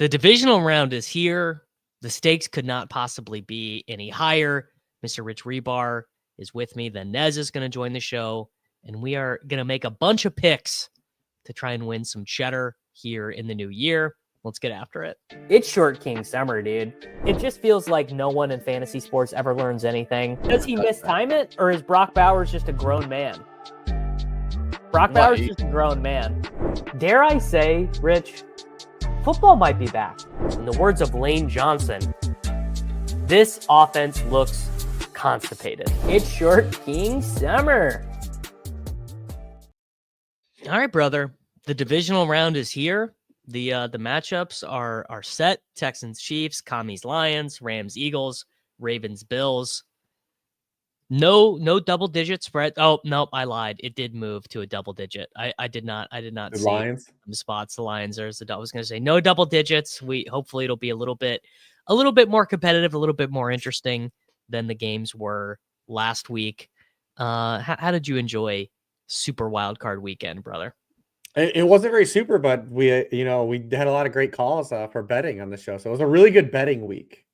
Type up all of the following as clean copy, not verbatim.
The divisional round is here. The stakes could not possibly be any higher. Mr. Rich Hribar is with me. Then Nez is going to join the show, and we are going to make a bunch of picks to try and win some cheddar here in the new year. Let's get after it. It's Short King Summer, dude. It just feels like no one in fantasy sports ever learns anything. Does he mistime it, or is Brock Bowers just a grown man? Brock Bowers is just a grown man. Dare I say, Rich, football might be back. In the words of Lane Johnson, this offense looks constipated. It's Short King Summer. All right, brother. The divisional round is here. The matchups are set. Texans, Chiefs, Commies, Lions, Rams, Eagles, Ravens, Bills. No double digit spread. Oh, nope, I lied. It did move to a double digit. I did not The see Lions? the spots. The Lions. I was going to say no double digits. Hopefully it'll be a little bit more competitive, a little bit more interesting than the games were last week. How did you enjoy Super Wildcard Weekend, brother? It wasn't very super, but we had a lot of great calls for betting on the show. So it was a really good betting week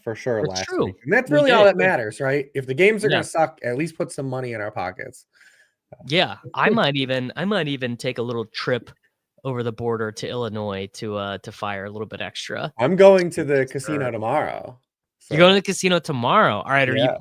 for sure That's last true. week. And that's We really all did. that matters, right? If the games are Yeah. going to suck, at least put some money in our pockets. Yeah, I might even take a little trip over the border to Illinois to fire a little bit extra. I'm going to the casino tomorrow. You're going to the casino tomorrow. All right. Yeah.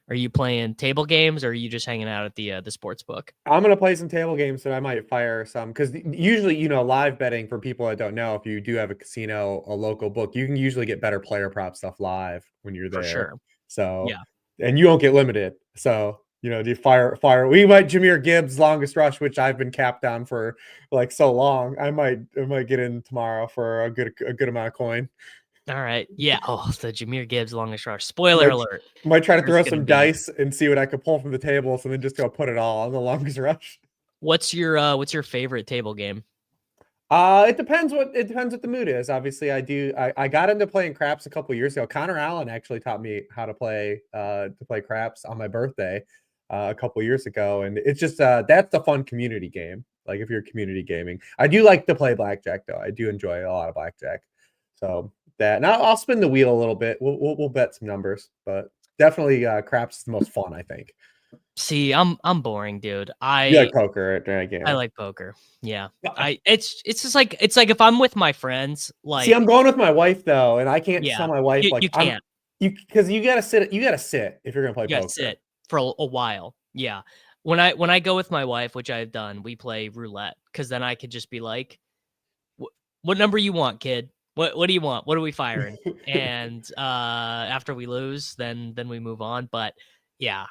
Are you playing table games, or are you just hanging out at the sports book? I'm going to play some table games, so I might fire some, because usually, live betting, for people that don't know, if you do have a casino, a local book, you can usually get better player prop stuff live when you're there. For sure. So, yeah. And you don't get limited. So, do you fire? We might Jahmyr Gibbs longest rush, which I've been capped on for like so long. I might get in tomorrow for a good amount of coin. All right. Yeah. Oh, the Jahmyr Gibbs longest rush. Spoiler alert. Might try to throw some dice and see what I could pull from the tables, and then just go put it all on the longest rush. What's your favorite table game? It depends what the mood is. Obviously, I got into playing craps a couple years ago. Connor Allen actually taught me how to play craps on my birthday a couple years ago, and it's just that's the fun community game. Like if you're community gaming, I do like to play blackjack though. I do enjoy a lot of blackjack. So that, and I'll spin the wheel a little bit. We'll bet some numbers, but definitely craps is the most fun, I think. See, I'm boring, dude. You like poker, right? I like poker. Yeah. It's just like if I'm with my friends, like, see, I'm going with my wife though, and I can't tell my wife you can't. Because you gotta sit if you're gonna play poker. You gotta sit for a while. Yeah. When I go with my wife, which I've done, we play roulette, because then I could just be like, what number you want, kid? What do you want? What are we firing? And after we lose, then we move on. But yeah,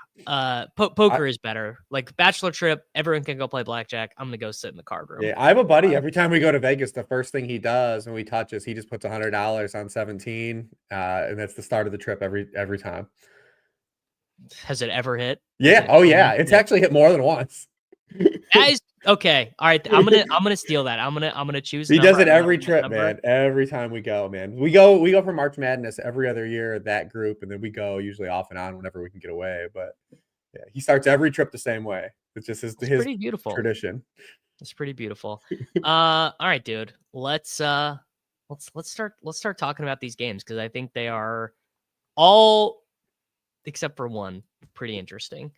poker is better. Like bachelor trip, everyone can go play blackjack. I'm gonna go sit in the card room. Yeah, I have a buddy. Every time we go to Vegas, the first thing he does when we touch us, he just puts $100 on 17, and that's the start of the trip every time. Has it ever hit? Yeah. Oh yeah, it's actually hit more than once. Okay. All right. I'm gonna steal that. I'm gonna choose. He does it every trip, man. Every time we go, man. We go for March Madness every other year, that group, and then we go usually off and on whenever we can get away. But yeah, he starts every trip the same way. It's just his pretty beautiful tradition. It's pretty beautiful. All right, dude. Let's start talking about these games, because I think they are all, except for one, pretty interesting.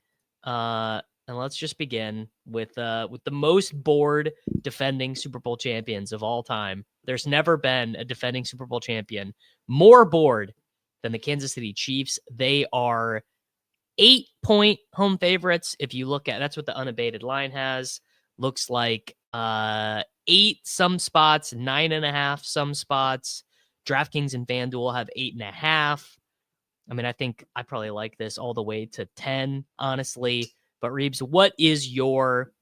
And let's just begin with the most bored defending Super Bowl champions of all time. There's never been a defending Super Bowl champion more bored than the Kansas City Chiefs. They are 8-point home favorites. If you look at, that's what the unabated line has. Looks like 8 some spots, 9.5 some spots. DraftKings and FanDuel have 8.5. I mean, I think I probably like this all the way to 10, honestly. But Reebs, what is your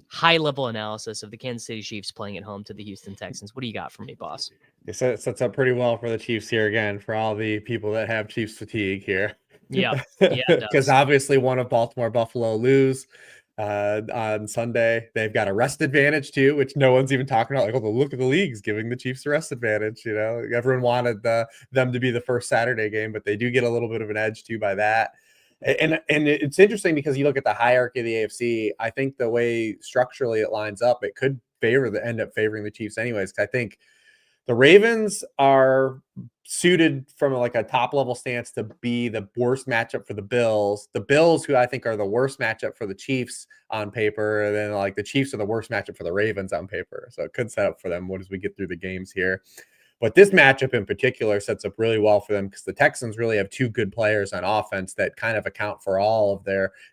high-level analysis of the Kansas City Chiefs playing at home to the Houston Texans? What do you got for me, boss? It sets up pretty well for the Chiefs here again, for all the people that have Chiefs fatigue here. Yeah. Because obviously one of Baltimore, Buffalo lose on Sunday. They've got a rest advantage too, which no one's even talking about. Like, oh, look at the league's giving the Chiefs a rest advantage. Everyone wanted them to be the first Saturday game, but they do get a little bit of an edge too by that. And it's interesting because you look at the hierarchy of the AFC. I think the way structurally it lines up, it could end up favoring the Chiefs anyways. I think The Ravens are suited from like a top level stance to be the worst matchup for the Bills. The Bills, who I think are the worst matchup for the Chiefs on paper, and then like the Chiefs are the worst matchup for the Ravens on paper. So it could set up for them as we get through the games here. But this matchup in particular sets up really well for them because the Texans really have two good players on offense that kind of account for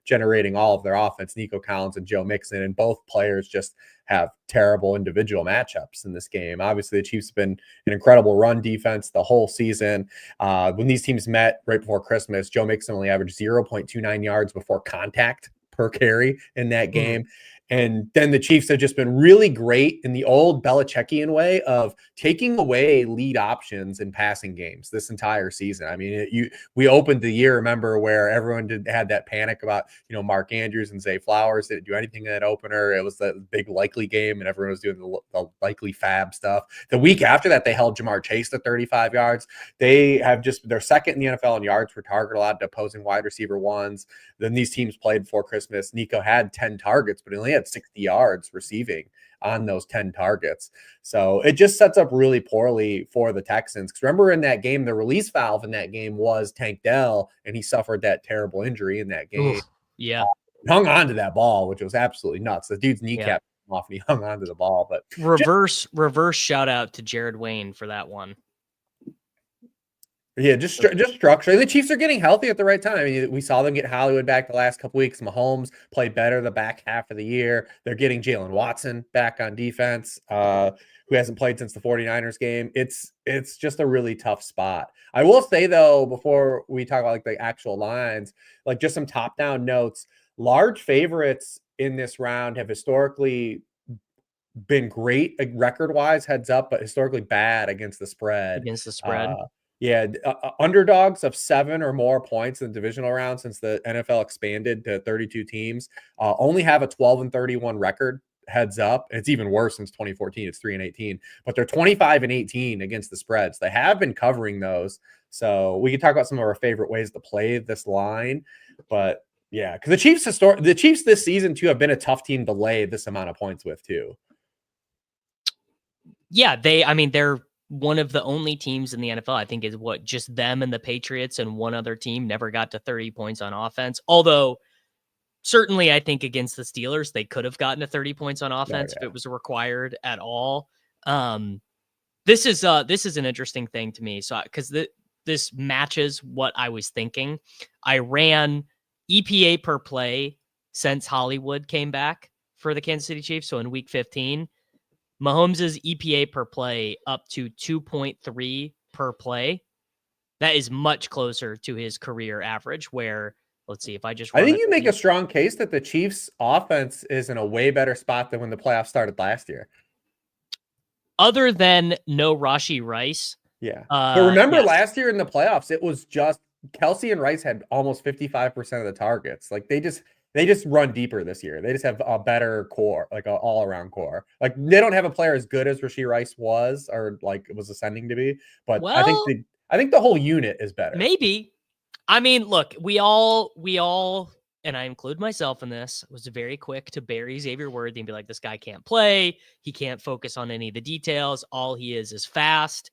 generating all of their offense, Nico Collins and Joe Mixon. And both players just have terrible individual matchups in this game. Obviously, the Chiefs have been an incredible run defense the whole season. When these teams met right before Christmas, Joe Mixon only averaged 0.29 yards before contact per carry in that game. And then the Chiefs have just been really great in the old Belichickian way of taking away lead options in passing games this entire season. I mean, we opened the year, remember, where everyone had that panic about, Mark Andrews and Zay Flowers didn't do anything in that opener. It was the big likely game, and everyone was doing the likely fab stuff. The week after that, they held Jamar Chase to 35 yards. They're second in the NFL in yards per target allowed to opposing wide receiver ones. Then these teams played before Christmas. Nico had 10 targets, but he only had 60 yards receiving on those 10 targets. So it just sets up really poorly for the Texans. Because remember in that game, the release valve in that game was Tank Dell, and he suffered that terrible injury in that game. Oof, yeah. Hung on to that ball, which was absolutely nuts. The dude's kneecap came off and he hung on to the ball. But reverse shout out to Jared Wayne for that one. Yeah, just structure. The Chiefs are getting healthy at the right time. I mean, we saw them get Hollywood back the last couple weeks. Mahomes played better the back half of the year. They're getting Jalen Watson back on defense, who hasn't played since the 49ers game. It's just a really tough spot. I will say, though, before we talk about like the actual lines, like just some top-down notes, large favorites in this round have historically been great record-wise, heads up, but historically bad against the spread. Underdogs of 7 or more points in the divisional round since the NFL expanded to 32 teams only have a 12-31 record, heads up. It's even worse since 2014. It's 3-18, but they're 25-18 against the spreads. They have been covering those. So we can talk about some of our favorite ways to play this line, but yeah, because the Chiefs this season too have been a tough team to lay this amount of points with too. Yeah, they're one of the only teams in the NFL, I think, is just them and the Patriots and one other team never got to 30 points on offense. Although certainly I think against the Steelers, they could have gotten to 30 points on offense if it was required at all. This is an interesting thing to me. So, because this matches what I was thinking. I ran EPA per play since Hollywood came back for the Kansas City Chiefs. So in week 15, Mahomes' EPA per play up to 2.3 per play. That is much closer to his career average, where, let's see, if I think you make a strong case that the Chiefs offense is in a way better spot than when the playoffs started last year. Other than no Rashee Rice. Yeah. But remember last year in the playoffs, it was just Kelsey and Rice had almost 55% of the targets. Like they just run deeper this year. They just have a better core, like an all-around core. Like they don't have a player as good as Rashee Rice was, or like was ascending to be. But I think the whole unit is better. Maybe. I mean, look, we all, and I include myself in this, was very quick to bury Xavier Worthy and be like, this guy can't play. He can't focus on any of the details. All he is fast.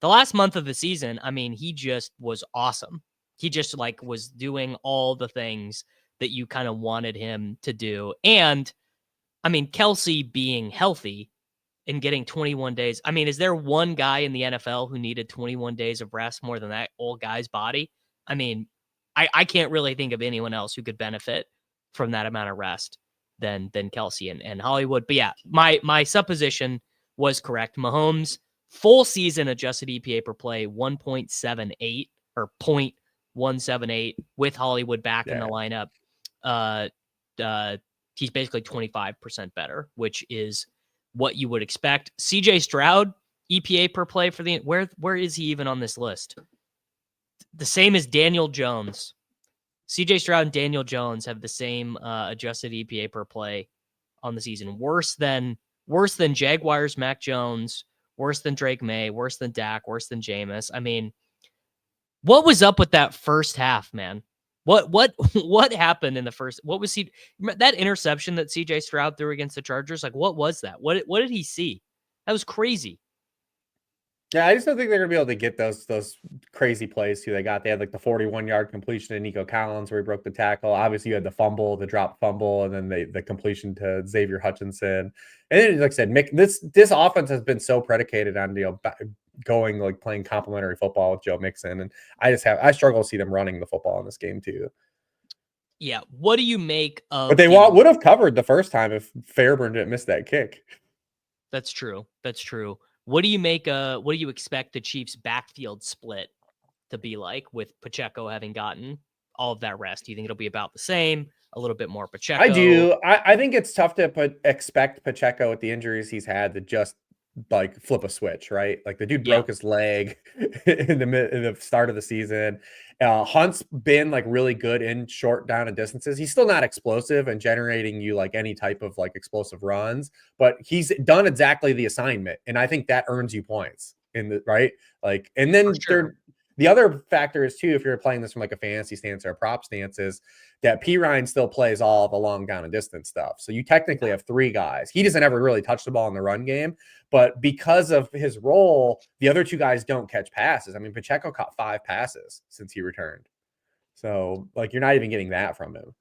The last month of the season, I mean, he just was awesome. He just was doing all the things that you kind of wanted him to do. And I mean, Kelsey being healthy and getting 21 days. I mean, is there one guy in the NFL who needed 21 days of rest more than that old guy's body? I mean, I can't really think of anyone else who could benefit from that amount of rest than Kelsey and Hollywood. But yeah, my supposition was correct. Mahomes full season adjusted EPA per play 1.78 or 0.178 with Hollywood back in the lineup. He's basically 25% better, which is what you would expect. CJ Stroud EPA per play for where is he even on this list? The same as Daniel Jones. CJ Stroud and Daniel Jones have the same adjusted EPA per play on the season. Worse than Jaguars Mac Jones, worse than Drake May, worse than Dak, worse than Jameis. I mean, what was up with that first half, man? What happened in the first? What was that interception that CJ Stroud threw against the Chargers? Like, what was that? What did he see? That was crazy. Yeah, I just don't think they're gonna be able to get those crazy plays too. They had like the 41-yard completion to Nico Collins where he broke the tackle. Obviously, you had the fumble, the drop fumble, and then the completion to Xavier Hutchinson. And then, like I said, this offense has been so predicated on going like playing complementary football with Joe Mixon, and I struggle to see them running the football in this game too. Yeah, what do you make But of they the? would have covered the first time if Fairburn didn't miss that kick. That's true. That's true. What do you make? What do you expect the Chiefs' backfield split to be like with Pacheco having gotten all of that rest? Do you think it'll be about the same? A little bit more Pacheco? I do. I think it's tough to expect Pacheco with the injuries he's had to just like flip a switch, right? Like the dude Yeah, broke his leg in the start of the season. Hunt's been like really good in short down and distances. He's still not explosive and generating you like any type of like explosive runs, but he's done exactly the assignment, and I think that earns you points in the right. Like, and for then sure. the other factor is too, if you're playing this from like a fantasy stance or a prop stance, is that P. Ryan still plays all the long down and distance stuff. So you technically have three guys. He doesn't ever really touch the ball in the run game, but because of his role, the other two guys don't catch passes. I mean, Pacheco caught 5 passes since he returned. So like you're not even getting that from him.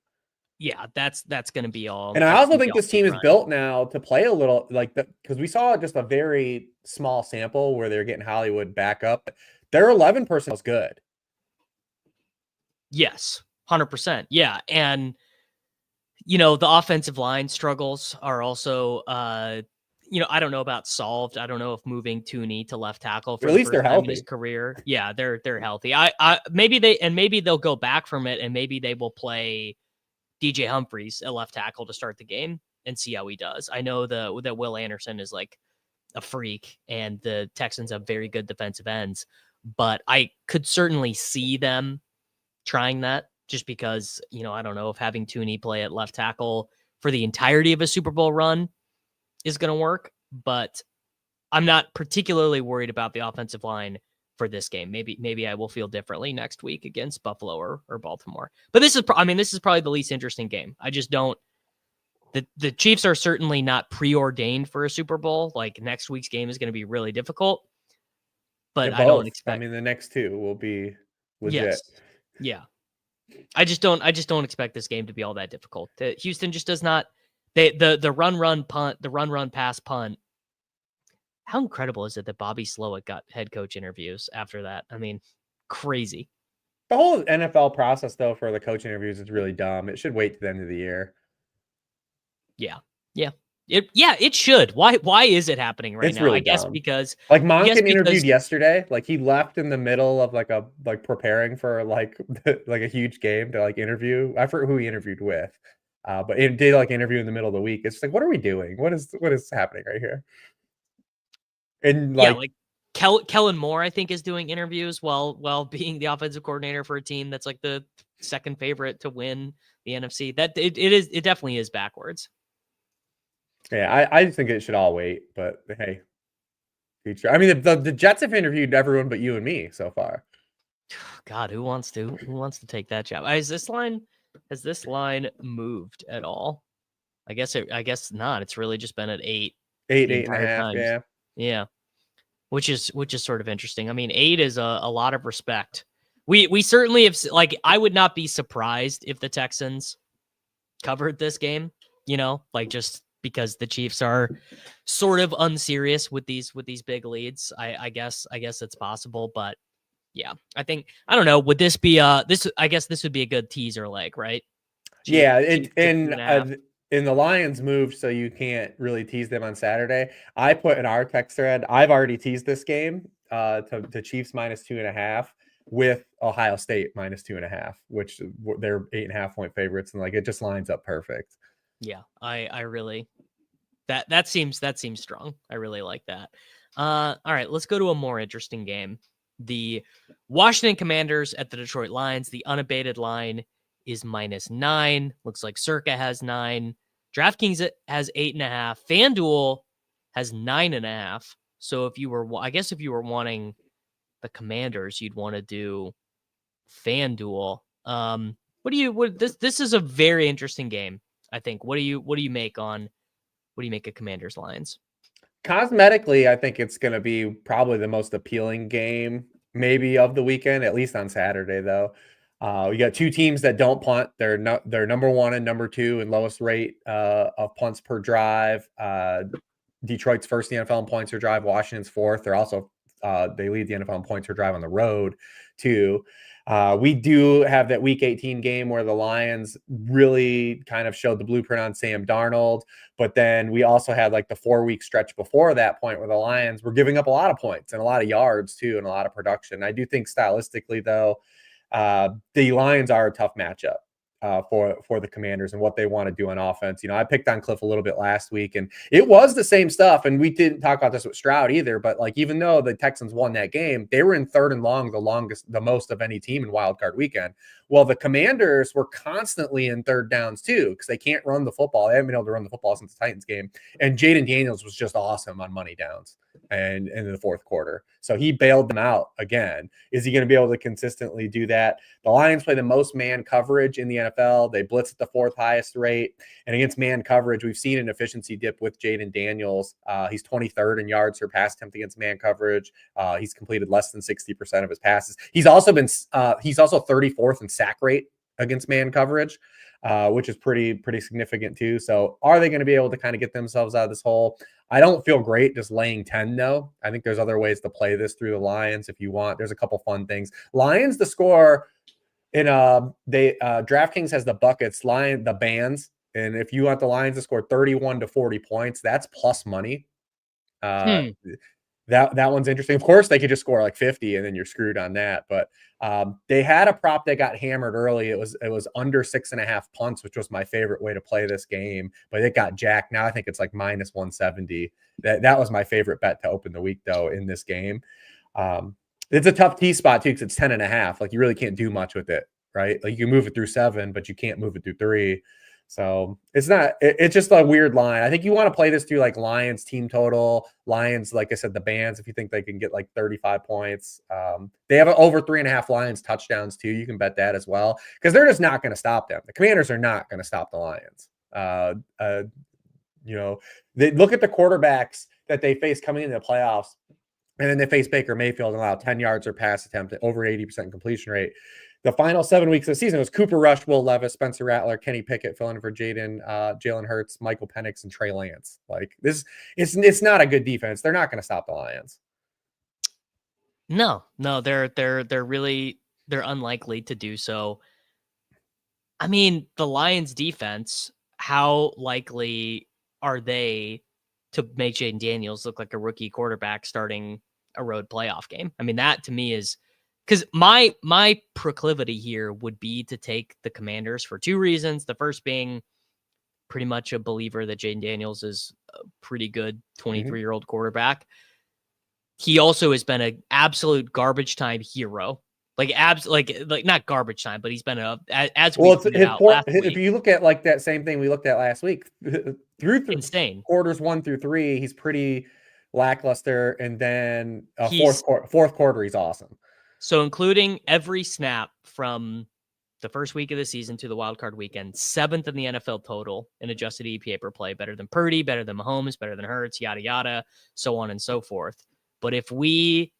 Yeah, that's going to be all. And I That's also gonna be think all this team is Ryan. built now to play a little like because we saw just a very small sample where they're getting Hollywood back up. Their 11 personnel is good. Yes, 100%. Yeah, and the offensive line struggles are also, I don't know about solved. I don't know if moving Tooney to left tackle for At the least first they're time in his healthy. career. Yeah, they're healthy. I maybe they'll go back from it, and maybe they will play DJ Humphries at left tackle to start the game and see how he does. I know that Will Anderson is like a freak, and the Texans have very good defensive ends, but I could certainly see them trying that just because, I don't know if having Tooney play at left tackle for the entirety of a Super Bowl run is going to work, but I'm not particularly worried about the offensive line for this game. Maybe I will feel differently next week against Buffalo or Baltimore. But this is probably the least interesting game. I just don't. The Chiefs are certainly not preordained for a Super Bowl. Like next week's game is going to be really difficult, Yeah, but I don't both. I expect. mean, the next two will be legit. Yes, yeah. I just don't expect this game to be all that difficult. Houston just does not. The run punt, the run pass punt. How incredible is it that Bobby Slowick got head coach interviews after that? I mean, crazy. The whole NFL process, though, for the coach interviews is really dumb. It should wait to the end of the year. Yeah, yeah, it should. Why is it happening right It's now? really dumb. Like I guess Monken because interviewed yesterday. Like he left in the middle of like preparing for like like a huge game to like interview. I forget who he interviewed with, but it did like interview in the middle of the week. It's just like, what are we doing? What is happening right here? And yeah, like like Kellen Moore, I think, is doing interviews while being the offensive coordinator for a team that's like the second favorite to win the NFC. That it definitely is backwards. yeah, I just think it should all wait. But hey, future. I mean, the Jets have interviewed everyone but you and me so far. God, who wants to take that job? Has this line moved at all? I guess not. It's really just been at 8 Eight, the eight and a entire half. time. Yeah. Yeah. Which is sort of interesting. I mean, 8 is a lot of respect. We certainly have, like, I would not be surprised if the Texans covered this game, like just because the Chiefs are sort of unserious with these big leads. I guess it's possible, but yeah, I don't know. Would this be this? I guess this would be a good teaser leg, right? Yeah, Chiefs get 2.5. and the Lions moved, so you can't really tease them on Saturday. I put in our text thread, I've already teased this game to Chiefs -2.5 with Ohio State -2.5, which they're 8.5 point favorites, and like it just lines up perfect. Yeah, I really that seems strong. I really like that. All right, let's go to a more interesting game. The Washington Commanders at the Detroit Lions. The unabated line is -9. Looks like Circa has 9. DraftKings has 8.5. FanDuel has 9.5. So if you were, I guess if you were wanting the Commanders, you'd want to do FanDuel. This is a very interesting game, I think. What do you make of Commanders Lions? Cosmetically, I think it's going to be probably the most appealing game, maybe of the weekend, at least on Saturday, though. We got two teams that don't punt. They're number one and number two in lowest rate of punts per drive. Detroit's first in the NFL in points per drive. Washington's fourth. They're also they lead the NFL in points per drive on the road, too. We do have that Week 18 game where the Lions really kind of showed the blueprint on Sam Darnold. But then we also had like the 4-week stretch before that point where the Lions were giving up a lot of points and a lot of yards, too, and a lot of production. I do think stylistically, though, the Lions are a tough matchup for the Commanders and what they want to do on offense. You know, I picked on Cliff a little bit last week, and it was the same stuff. And we didn't talk about this with Stroud either, but like, even though the Texans won that game, they were in third and long, the most of any team in Wild Card Weekend. Well, the Commanders were constantly in third downs too, because they can't run the football. They haven't been able to run the football since the Titans game. And Jaden Daniels was just awesome on money downs and in the fourth quarter. So he bailed them out again. Is he going to be able to consistently do that? The Lions play the most man coverage in the NFL. They blitz at the fourth highest rate. And against man coverage, we've seen an efficiency dip with Jaden Daniels. He's 23rd in yards per pass attempt against man coverage. He's completed less than 60% of his passes. He's also 34th in sack rate against man coverage, which is pretty significant too. So are they going to be able to kind of get themselves out of this hole? I don't feel great just laying 10 though. I think there's other ways to play this through the Lions if you want. There's a couple fun things. Lions, the score in DraftKings has the buckets, the bands. And if you want the Lions to score 31 to 40 points, that's plus money. That one's interesting. Of course, they could just score like 50 and then you're screwed on that. But they had a prop that got hammered early. It was under 6.5 punts, which was my favorite way to play this game. But it got jacked. Now I think it's like minus 170. That was my favorite bet to open the week, though, in this game. It's a tough T spot, too, because it's 10.5. Like, you really can't do much with it, right? Like, you can move it through 7, but you can't move it through 3. So it's just a weird line. I think you want to play this through like Lions team total, Lions, like I said, the bands, if you think they can get like 35 points. They have over 3.5 Lions touchdowns too. You can bet that as well, because they're just not going to stop them. The Commanders are not going to stop the Lions. They look at the quarterbacks that they face coming into the playoffs, and then they face Baker Mayfield and allow 10 yards or pass attempt at over 80% completion rate. The final 7 weeks of the season was Cooper Rush, Will Levis, Spencer Rattler, Kenny Pickett filling in for Jalen Hurts, Michael Penix, and Trey Lance. Like this, it's not a good defense. They're not going to stop the Lions. No, they're unlikely to do so. I mean, the Lions defense, how likely are they to make Jaden Daniels look like a rookie quarterback starting a road playoff game? I mean, that to me is, because my proclivity here would be to take the Commanders for two reasons. The first being pretty much a believer that Jaden Daniels is a pretty good 23-year-old quarterback. He also has been an absolute garbage time hero. Like not garbage time, but he's been if you look at like that same thing we looked at last week, through insane quarters 1 through 3, he's pretty lackluster, and then fourth quarter he's awesome. So including every snap from the first week of the season to the wild card weekend, 7th in the NFL total in adjusted EPA per play, better than Purdy, better than Mahomes, better than Hurts, yada, yada, so on and so forth. But if we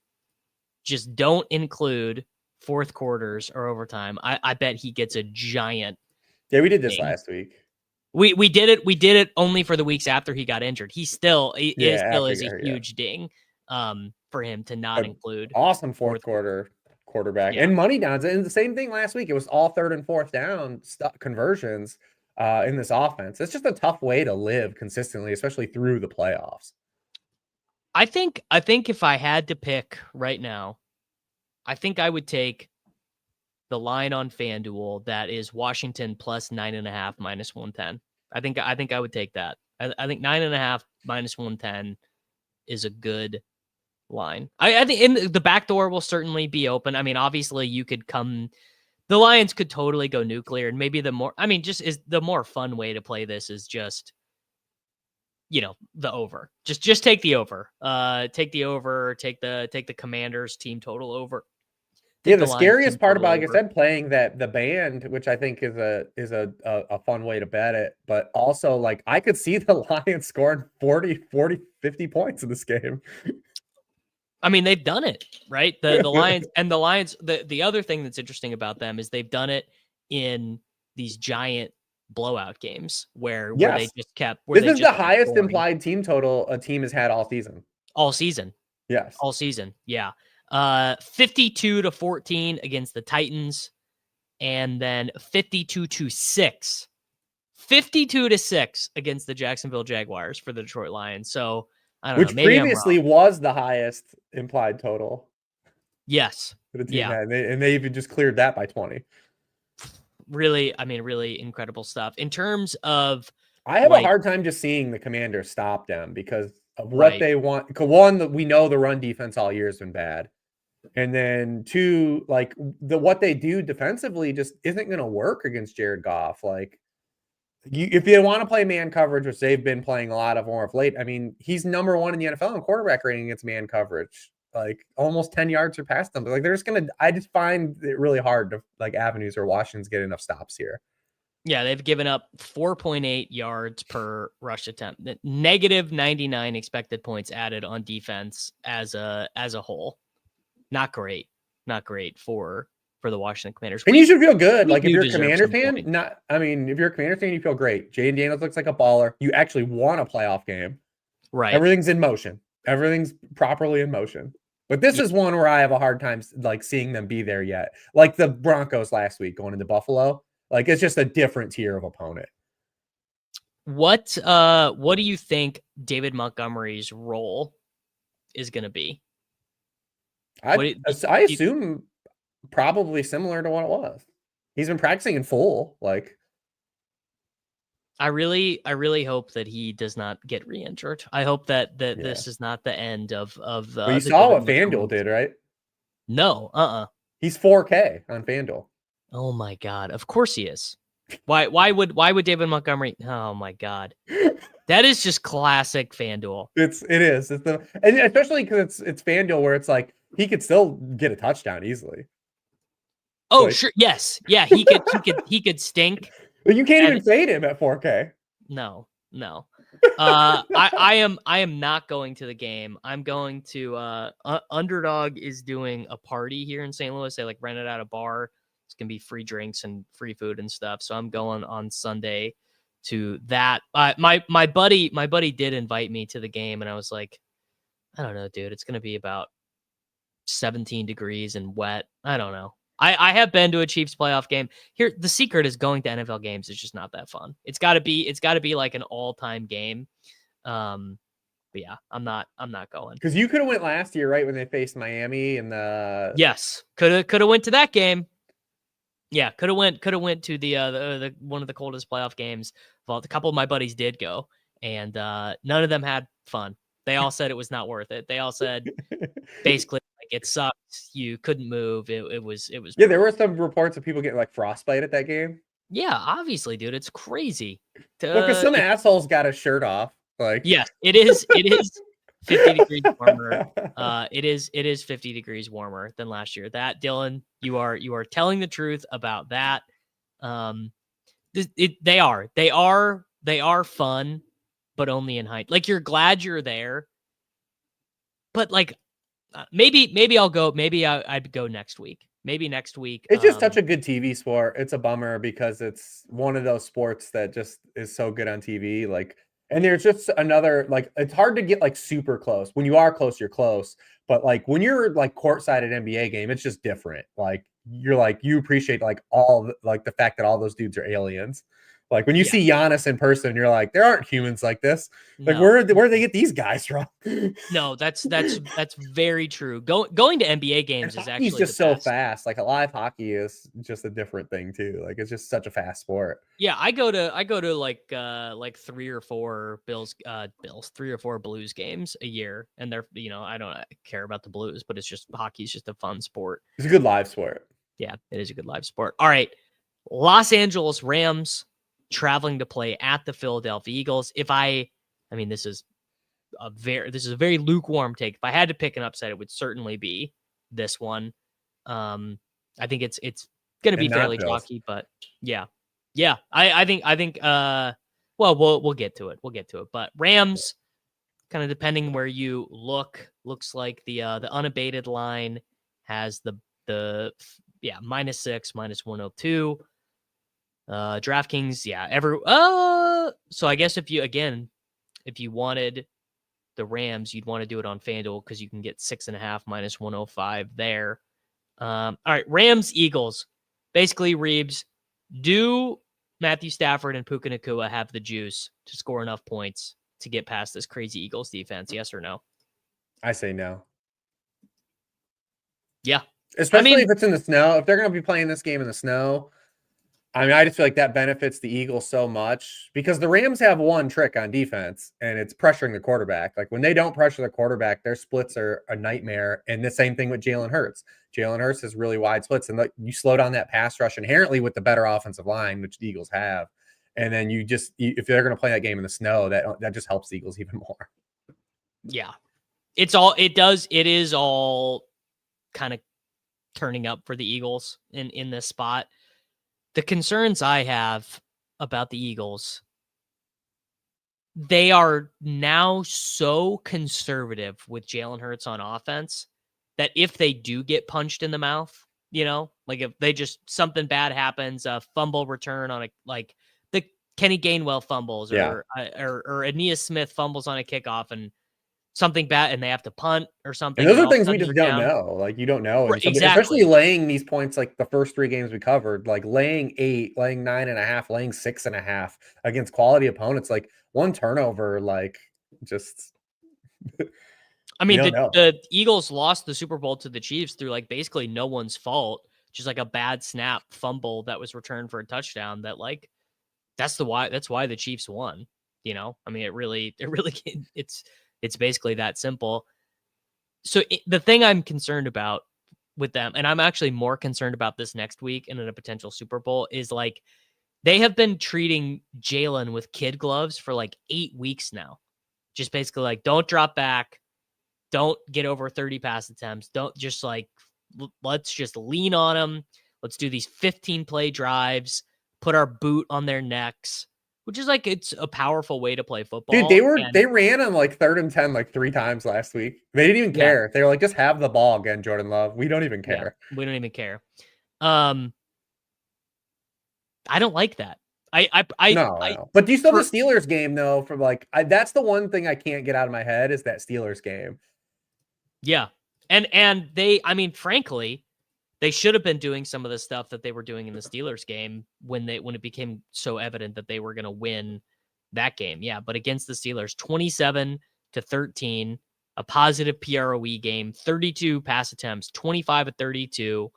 just don't include fourth quarters or overtime, I bet he gets a giant. Yeah, we did this last week. We did it only for the weeks after he got injured. He still is a huge ding for him to not include awesome fourth quarter quarterback and money downs. And the same thing last week. It was all third and fourth down conversions in this offense. It's just a tough way to live consistently, especially through the playoffs. I think if I had to pick right now, I think I would take the line on FanDuel that is Washington plus 9.5 minus 110. I think I would take that. I think 9.5 minus 110 is a good line. I think in the back door will certainly be open. I mean, obviously you could the Lions could totally go nuclear, and maybe the more fun way to play this is just, the over. Just take the over. Take the over, take the Commanders team total over. Yeah, the the Lions scariest team part total about, like I over. said, playing the band, which I think is a fun way to bet it, but also like I could see the Lions scoring 40, 50 points in this game. I mean, they've done it, right? The Lions, the other thing that's interesting about them is they've done it in these giant blowout games where they Yes. just kept This is the kept highest scoring implied team total a team has had all season. all season. Yes. All season. Yeah. 52-14 against the Titans, and then 52-6. 52-6 against the Jacksonville Jaguars for the Detroit Lions. So I don't know. Which Maybe I'm previously wrong. was the highest implied total Yes. that a team Yeah. had. And they even just cleared that by 20. Really, I mean, really incredible stuff. In terms of I have a hard time just seeing the Commanders stop them because of what they want. One, we know the run defense all year has been bad. And then two, like what they do defensively just isn't going to work against Jared Goff. Like if you want to play man coverage, which they've been playing a lot of more of late, I mean, he's number one in the NFL in quarterback rating against man coverage, like almost 10 yards or past them. But like they're just going to, I just find it really hard to like avenues or Washington's get enough stops here. Yeah, they've given up 4.8 yards per rush attempt. Negative 99 expected points added on defense as a whole. Not great. Not great for the Washington Commanders. And you should feel good. Like if you're a deserve Commander some fan, points. if you're a Commander fan, you feel great. Jaden Daniels looks like a baller. You actually want a playoff game. Right. Everything's in motion. Everything's properly in motion. But this is one where I have a hard time like seeing them be there yet. Like the Broncos last week going into Buffalo. Like it's just a different tier of opponent. What do you think David Montgomery's role is going to be? I assume probably similar to what it was. He's been practicing in full. Like I really hope that he does not get re-injured. I hope that this is not the end of the. But you saw what FanDuel did, right? No, He's 4K on FanDuel. Oh my God! Of course he is. Why would David Montgomery? Oh my God, that is just classic FanDuel. It is. And especially because it's FanDuel where it's like he could still get a touchdown easily. Oh like, sure, yes, yeah, he could stink. But you can't even fade him at 4K. No. I am not going to the game. I'm going to Underdog is doing a party here in St. Louis. They like rented out a bar. It's gonna be free drinks and free food and stuff. So I'm going on Sunday to that. My buddy did invite me to the game, and I was like, I don't know, dude. It's gonna be about 17 degrees and wet. I don't know. I have been to a Chiefs playoff game. Here, the secret is going to NFL games. It's just not that fun. It's got to be like an all-time game. But yeah, I'm not going. Because you could have went last year, right, when they faced Miami and the yes, could have went to that game. Yeah, could have went to the one of the coldest playoff games. Well, a couple of my buddies did go, and none of them had fun. They all said it was not worth it. They all said basically like it sucked. You couldn't move. It was. Yeah, there were some reports of people getting like frostbite at that game. Yeah, obviously, dude, it's crazy. Because some assholes got a shirt off. Like yes, it is 50 degrees warmer. It is 50 degrees warmer than last year. That Dylan, you are telling the truth about that. They are fun, but only in height. Like you're glad you're there, but like maybe I'll go. Maybe I'd go next week. Maybe next week. It's just such a good TV sport. It's a bummer because it's one of those sports that just is so good on TV. Like, and there's just another, like, it's hard to get like super close. When you are close, you're close. But like when you're like courtside at NBA game, it's just different. Like you're like, you appreciate like all like the fact that all those dudes are aliens. Like when you see Giannis in person, you're like, there aren't humans like this. Like no. where do they get these guys from? No, that's very true. Going to NBA games is actually just so fast. Like live hockey is just a different thing too. Like it's just such a fast sport. Yeah, I go to like 3 or 4 3 or 4 Blues games a year, and they're I don't care about the Blues, but it's just hockey's just a fun sport. It's a good live sport. Yeah, it is a good live sport. All right, Los Angeles Rams traveling to play at the Philadelphia Eagles. This is a very lukewarm take. If I had to pick an upset, it would certainly be this one. I think it's going to be And fairly not Bills. chalky, but yeah. I think well, we'll get to it. We'll get to it. But Rams, kind of depending where you look, looks like the unabated line has the -6, -102. DraftKings, so I guess if you wanted the Rams, you'd want to do it on FanDuel because you can get 6.5 -105 there. All right, Rams, Eagles. Basically, Reebs, do Matthew Stafford and Puka Nacua have the juice to score enough points to get past this crazy Eagles defense? Yes or no? I say no. Yeah. Especially if it's in the snow. If they're going to be playing this game in the snow, I mean, I just feel like that benefits the Eagles so much because the Rams have one trick on defense, and it's pressuring the quarterback. Like when they don't pressure the quarterback, their splits are a nightmare. And the same thing with Jalen Hurts. Jalen Hurts has really wide splits, and you slow down that pass rush inherently with the better offensive line, which the Eagles have. And then if they're going to play that game in the snow, that just helps the Eagles even more. Yeah. It is all kind of turning up for the Eagles in this spot. The concerns I have about the Eagles, they are now so conservative with Jalen Hurts on offense that if they do get punched in the mouth, like if they something bad happens, a fumble return on like the Kenny Gainwell fumbles or Aeneas Smith fumbles on a kickoff and something bad and they have to punt or something. And those are all of a things we sudden just they're don't down. know. Like you don't know. And Exactly. especially laying these points like the first 3 games we covered, like laying 8, laying 9.5, laying 6.5 against quality opponents, like one turnover, like just I mean, don't know. the Eagles lost the Super Bowl to the Chiefs through like basically no one's fault, just like a bad snap fumble that was returned for a touchdown. That's why the Chiefs won. I mean, it really it's basically that simple. So the thing I'm concerned about with them, and I'm actually more concerned about this next week and in a potential Super Bowl, is like they have been treating Jalen with kid gloves for like 8 weeks now. Just basically like, don't drop back. Don't get over 30 pass attempts. Don't just let's just lean on them. Let's do these 15 play drives, put our boot on their necks, which is like, it's a powerful way to play football. Dude, they ran on like 3rd and 10 like 3 times last week. They didn't even care. They were like, just have the ball again, Jordan Love. We don't even care. Yeah, we don't even care. I don't like that. No. But do you still have the Steelers game though? From that's the one thing I can't get out of my head is that Steelers game. Yeah, and they, I mean, frankly, they should have been doing some of the stuff that they were doing in the Steelers game when it became so evident that they were going to win that game. Yeah, but against the Steelers, 27-13, a positive PROE game, 32 pass attempts, 25 of 32.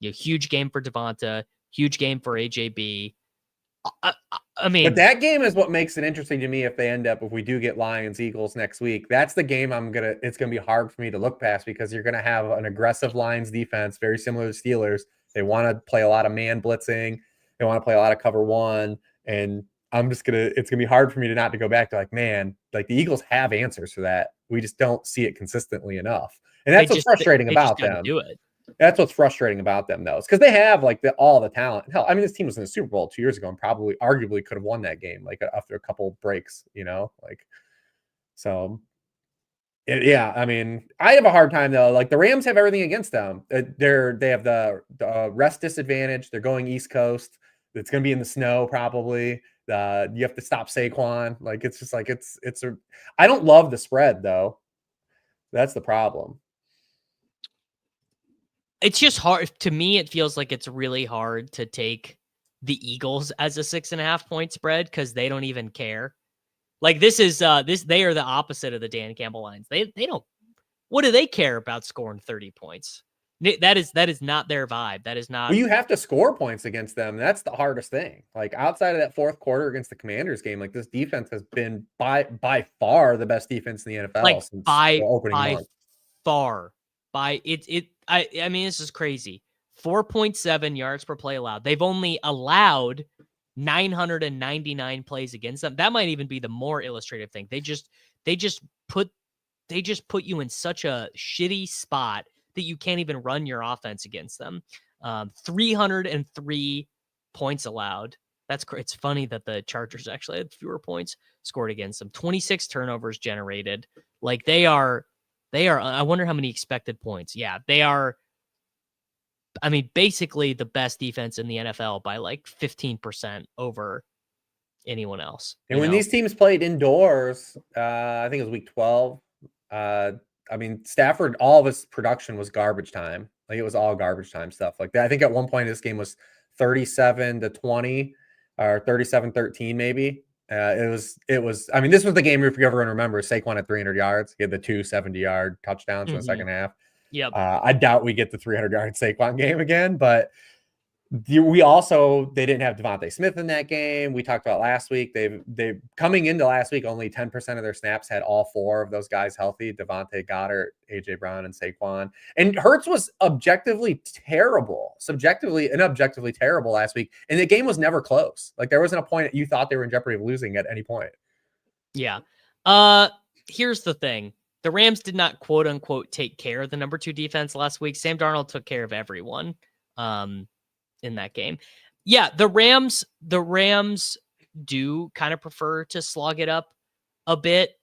Huge game for Devonta, huge game for AJB. I mean, but that game is what makes it interesting to me. If we do get Lions Eagles next week, that's the game it's going to be hard for me to look past because you're going to have an aggressive Lions defense, very similar to Steelers. They want to play a lot of man blitzing. They want to play a lot of cover one. And it's going to be hard for me not to go back to like, man, like the Eagles have answers for that. We just don't see it consistently enough. And that's what's frustrating about them. Do it. That's what's frustrating about them, though, is because they have like all the talent. Hell, I mean, this team was in the Super Bowl 2 years ago and arguably could have won that game, like after a couple breaks, so. Yeah, I mean, I have a hard time though. Like the Rams have everything against them. They have the rest disadvantage. They're going East Coast. It's going to be in the snow probably. You have to stop Saquon. Like it's just like I don't love the spread though. That's the problem. It's just hard to me. It feels like it's really hard to take the Eagles as a 6.5 point spread because they don't even care. Like this is they are the opposite of the Dan Campbell lines. They don't. What do they care about scoring 30 points? That is not their vibe. That is not. Well, you have to score points against them. That's the hardest thing. Like outside of that 4th quarter against the Commanders game, like this defense has been by far the best defense in the NFL like since by the opening month. Far by it. I mean, this is crazy. 4.7 yards per play allowed. They've only allowed 999 plays against them. That might even be the more illustrative thing. They just put you in such a shitty spot. that you can't even run your offense against them. 303 points allowed. That's great. It's funny that the Chargers actually had fewer points scored against them. 26 turnovers generated. Like they are, I wonder how many expected points. Yeah, they are. I mean, basically the best defense in the NFL by like 15% over anyone else. And when these teams played indoors, I think it was week 12. I mean, Stafford, all of his production was garbage time. Like it was all garbage time stuff like that. I think at one point this game was 37-20 or 37-13 maybe. It was, I mean, this was the game, if everyone remembers, Saquon had 300 yards. He had the 2 70-yard touchdowns in the second half. Yep. I doubt we get the 300-yard Saquon game again, but they didn't have Devontae Smith in that game. We talked about last week. They coming into last week, only 10% of their snaps had all 4 of those guys healthy: Devontae, Goddard, AJ Brown, and Saquon. And Hurts was objectively terrible, subjectively and objectively terrible last week. And the game was never close. Like there wasn't a point that you thought they were in jeopardy of losing at any point. Yeah. Here's the thing. The Rams did not quote unquote take care of the number 2 defense last week. Sam Darnold took care of everyone. In that game. Yeah, the Rams do kind of prefer to slog it up a bit.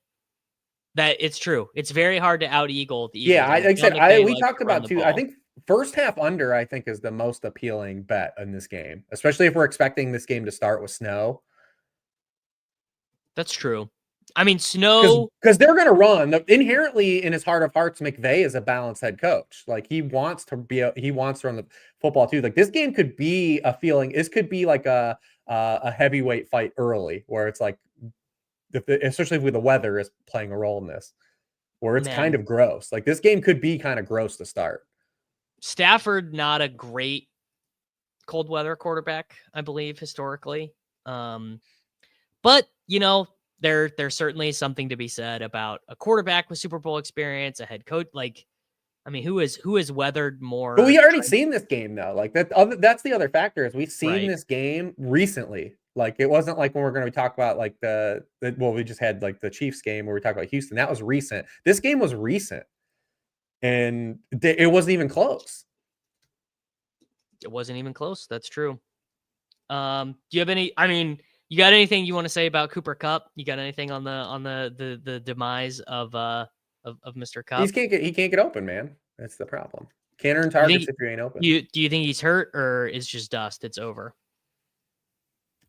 That it's true. It's very hard to out-eagle the Eagles. Yeah, like I said, we talked about too. I think first half under, I think, is the most appealing bet in this game, especially if we're expecting this game to start with snow. That's true. I mean, snow, because they're going to run. Inherently, in his heart of hearts, McVay is a balanced head coach. Like he wants to run the football too. Like this game could be a feeling. This could be like a heavyweight fight early, where it's like, especially if the weather is playing a role in this, where it's kind of gross. Like this game could be kind of gross to start. Stafford, not a great cold weather quarterback, I believe, historically. But there's certainly something to be said about a quarterback with Super Bowl experience, a head coach. Like, I mean, who has weathered more? But we already seen this game though. Like that's the other factor is we've seen this game recently. Like it wasn't like when we're going to talk about like we just had like the Chiefs game where we talked about Houston. That was recent. This game was recent, and it wasn't even close. It wasn't even close. That's true. Do you have any? I mean, you got anything you want to say about Cooper Kupp? You got anything on the demise of Mr. Kupp? He can't get open, man. That's the problem. Can't earn targets if you ain't open. Do you think he's hurt or is just dust? It's over.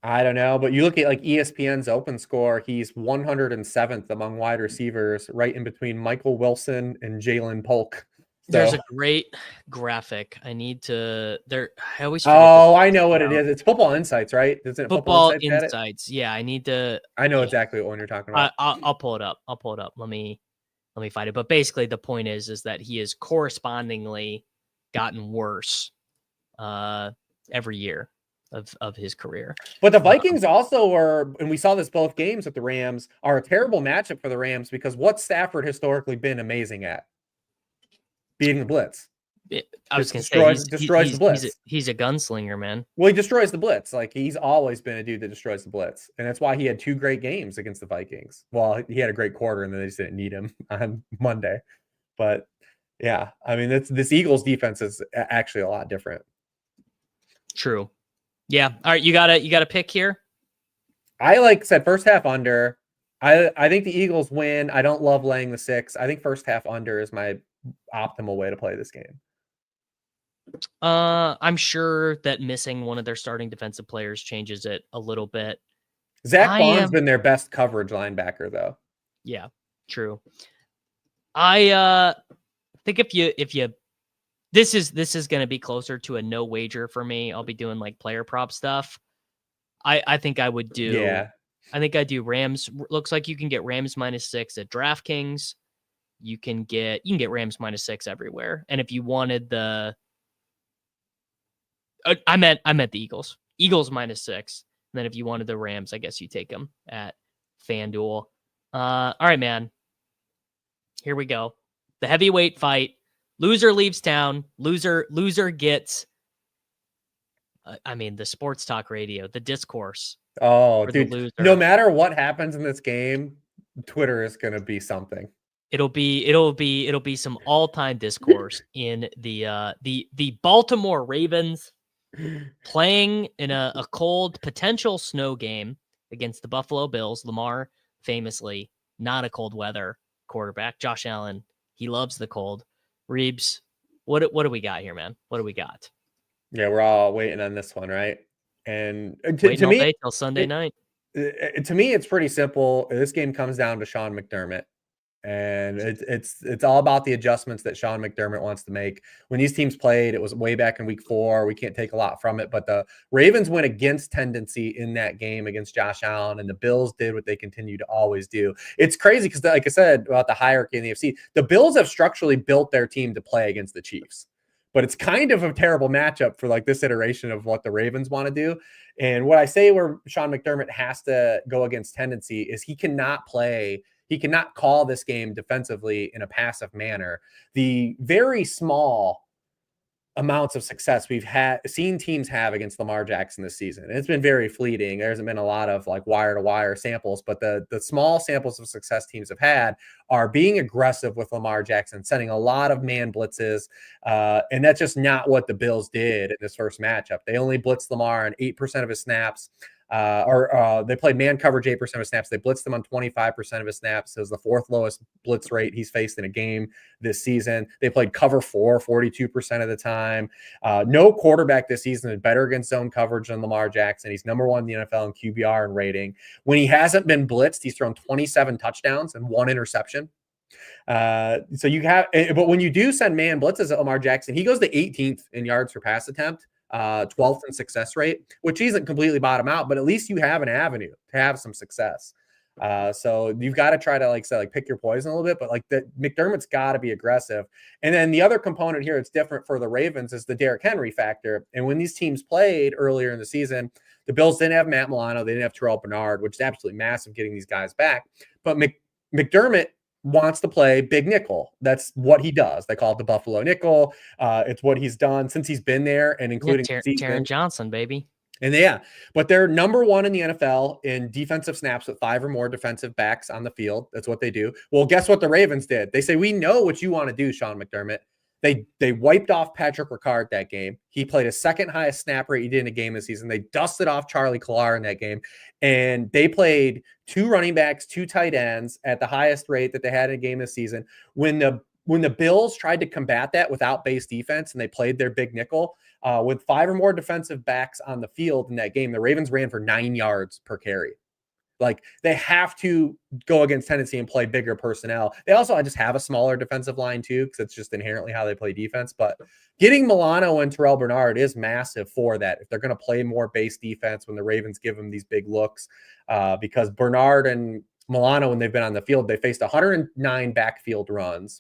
I don't know, but you look at like ESPN's open score, he's 107th among wide receivers, right in between Michael Wilson and Jalen Polk. There's a great graphic. I need to. I always. I know what it is. It's Football Insights, right? Isn't it Football Insights? Yeah, I need to. I know exactly what one you're talking about. I'll pull it up. Let me find it. But basically, the point is that he has correspondingly gotten worse every year of his career. But the Vikings also are, and we saw this both games with the Rams, are a terrible matchup for the Rams because what's Stafford historically been amazing at? Beating the blitz. I was going to say destroys the blitz. He's a gunslinger, man. Well, he destroys the blitz. Like he's always been a dude that destroys the blitz, and that's why he had 2 great games against the Vikings. Well, he had a great quarter, and then they just didn't need him on Monday. But yeah, I mean, this Eagles defense is actually a lot different. True. Yeah. All right, you got a pick here. I said first half under. I think the Eagles win. I don't love laying the 6. I think first half under is my optimal way to play this game. I'm sure that missing one of their starting defensive players changes it a little bit. Zach Bond's been their best coverage linebacker, though. Yeah, true. I think if you this is going to be closer to a no wager for me. I'll be doing like player prop stuff. I think I would do. Yeah. I think I do Rams. Looks like you can get Rams -6 at DraftKings. You can get Rams -6 everywhere. And if you wanted I meant the Eagles. Eagles -6. And then if you wanted the Rams, I guess you take them at FanDuel. All right, man. Here we go. The heavyweight fight. Loser leaves town. Loser gets. The sports talk radio, the discourse. Oh, dude! No matter what happens in this game, Twitter is going to be something. It'll be some all-time discourse in the Baltimore Ravens playing in a cold potential snow game against the Buffalo Bills. Lamar, famously not a cold weather quarterback. Josh Allen, he loves the cold. Reebs, what do we got here, man? What do we got? Yeah, we're all waiting on this one, right? And Waiting to all me, day till Sunday night. to me, it's pretty simple. This game comes down to Sean McDermott. And it's all about the adjustments that Sean McDermott wants to make. When these teams played, it was way back in week 4. We can't take a lot from it, but the Ravens went against tendency in that game against Josh Allen, and the Bills did what they continue to always do. It's crazy because, like I said, about the hierarchy in the AFC, the Bills have structurally built their team to play against the Chiefs. But it's kind of a terrible matchup for like this iteration of what the Ravens want to do. And what I say where Sean McDermott has to go against tendency is he cannot call this game defensively in a passive manner. The very small amounts of success we've seen teams have against Lamar Jackson this season, it's been very fleeting. There hasn't been a lot of like wire to wire samples, but the small samples of success teams have had are being aggressive with Lamar Jackson, sending a lot of man blitzes. And that's just not what the Bills did in this first matchup. They only blitzed Lamar on 8% of his snaps. They played man coverage 8% of snaps. They blitzed him on 25% of his snaps. It was the 4th lowest blitz rate he's faced in a game this season. They played cover 4 42% of the time. No quarterback this season is better against zone coverage than Lamar Jackson. He's number 1 in the NFL in QBR and rating. When he hasn't been blitzed, he's thrown 27 touchdowns and 1 interception. So you have, but when you do send man blitzes at Lamar Jackson, he goes to 18th in yards per pass attempt. 12th in success rate, which isn't completely bottom out, but at least you have an avenue to have some success. So you've got to try to like pick your poison a little bit, but like McDermott's got to be aggressive. And then the other component here that's different for the Ravens is the Derrick Henry factor. And when these teams played earlier in the season, the Bills didn't have Matt Milano, they didn't have Terrell Bernard, which is absolutely massive getting these guys back. But McDermott wants to play big nickel. That's what he does. They call it the Buffalo nickel. It's what he's done since he's been there, and including Taron Johnson, baby. And but they're number 1 in the NFL in defensive snaps with 5 or more defensive backs on the field. That's what they do. Well, guess what the Ravens did? They say, we know what you want to do, Sean McDermott. They wiped off Patrick Ricard that game. He played his 2nd highest snap rate he did in a game this season. They dusted off Charlie Collar in that game. And they played 2 running backs, 2 tight ends at the highest rate that they had in a game this season. When the Bills tried to combat that without base defense and they played their big nickel, with 5 or more defensive backs on the field in that game, the Ravens ran for 9 yards per carry. Like, they have to go against tendency and play bigger personnel. They also just have a smaller defensive line too, because it's just inherently how they play defense. But getting Milano and Terrell Bernard is massive for that. If they're going to play more base defense when the Ravens give them these big looks, because Bernard and Milano, when they've been on the field, they faced 109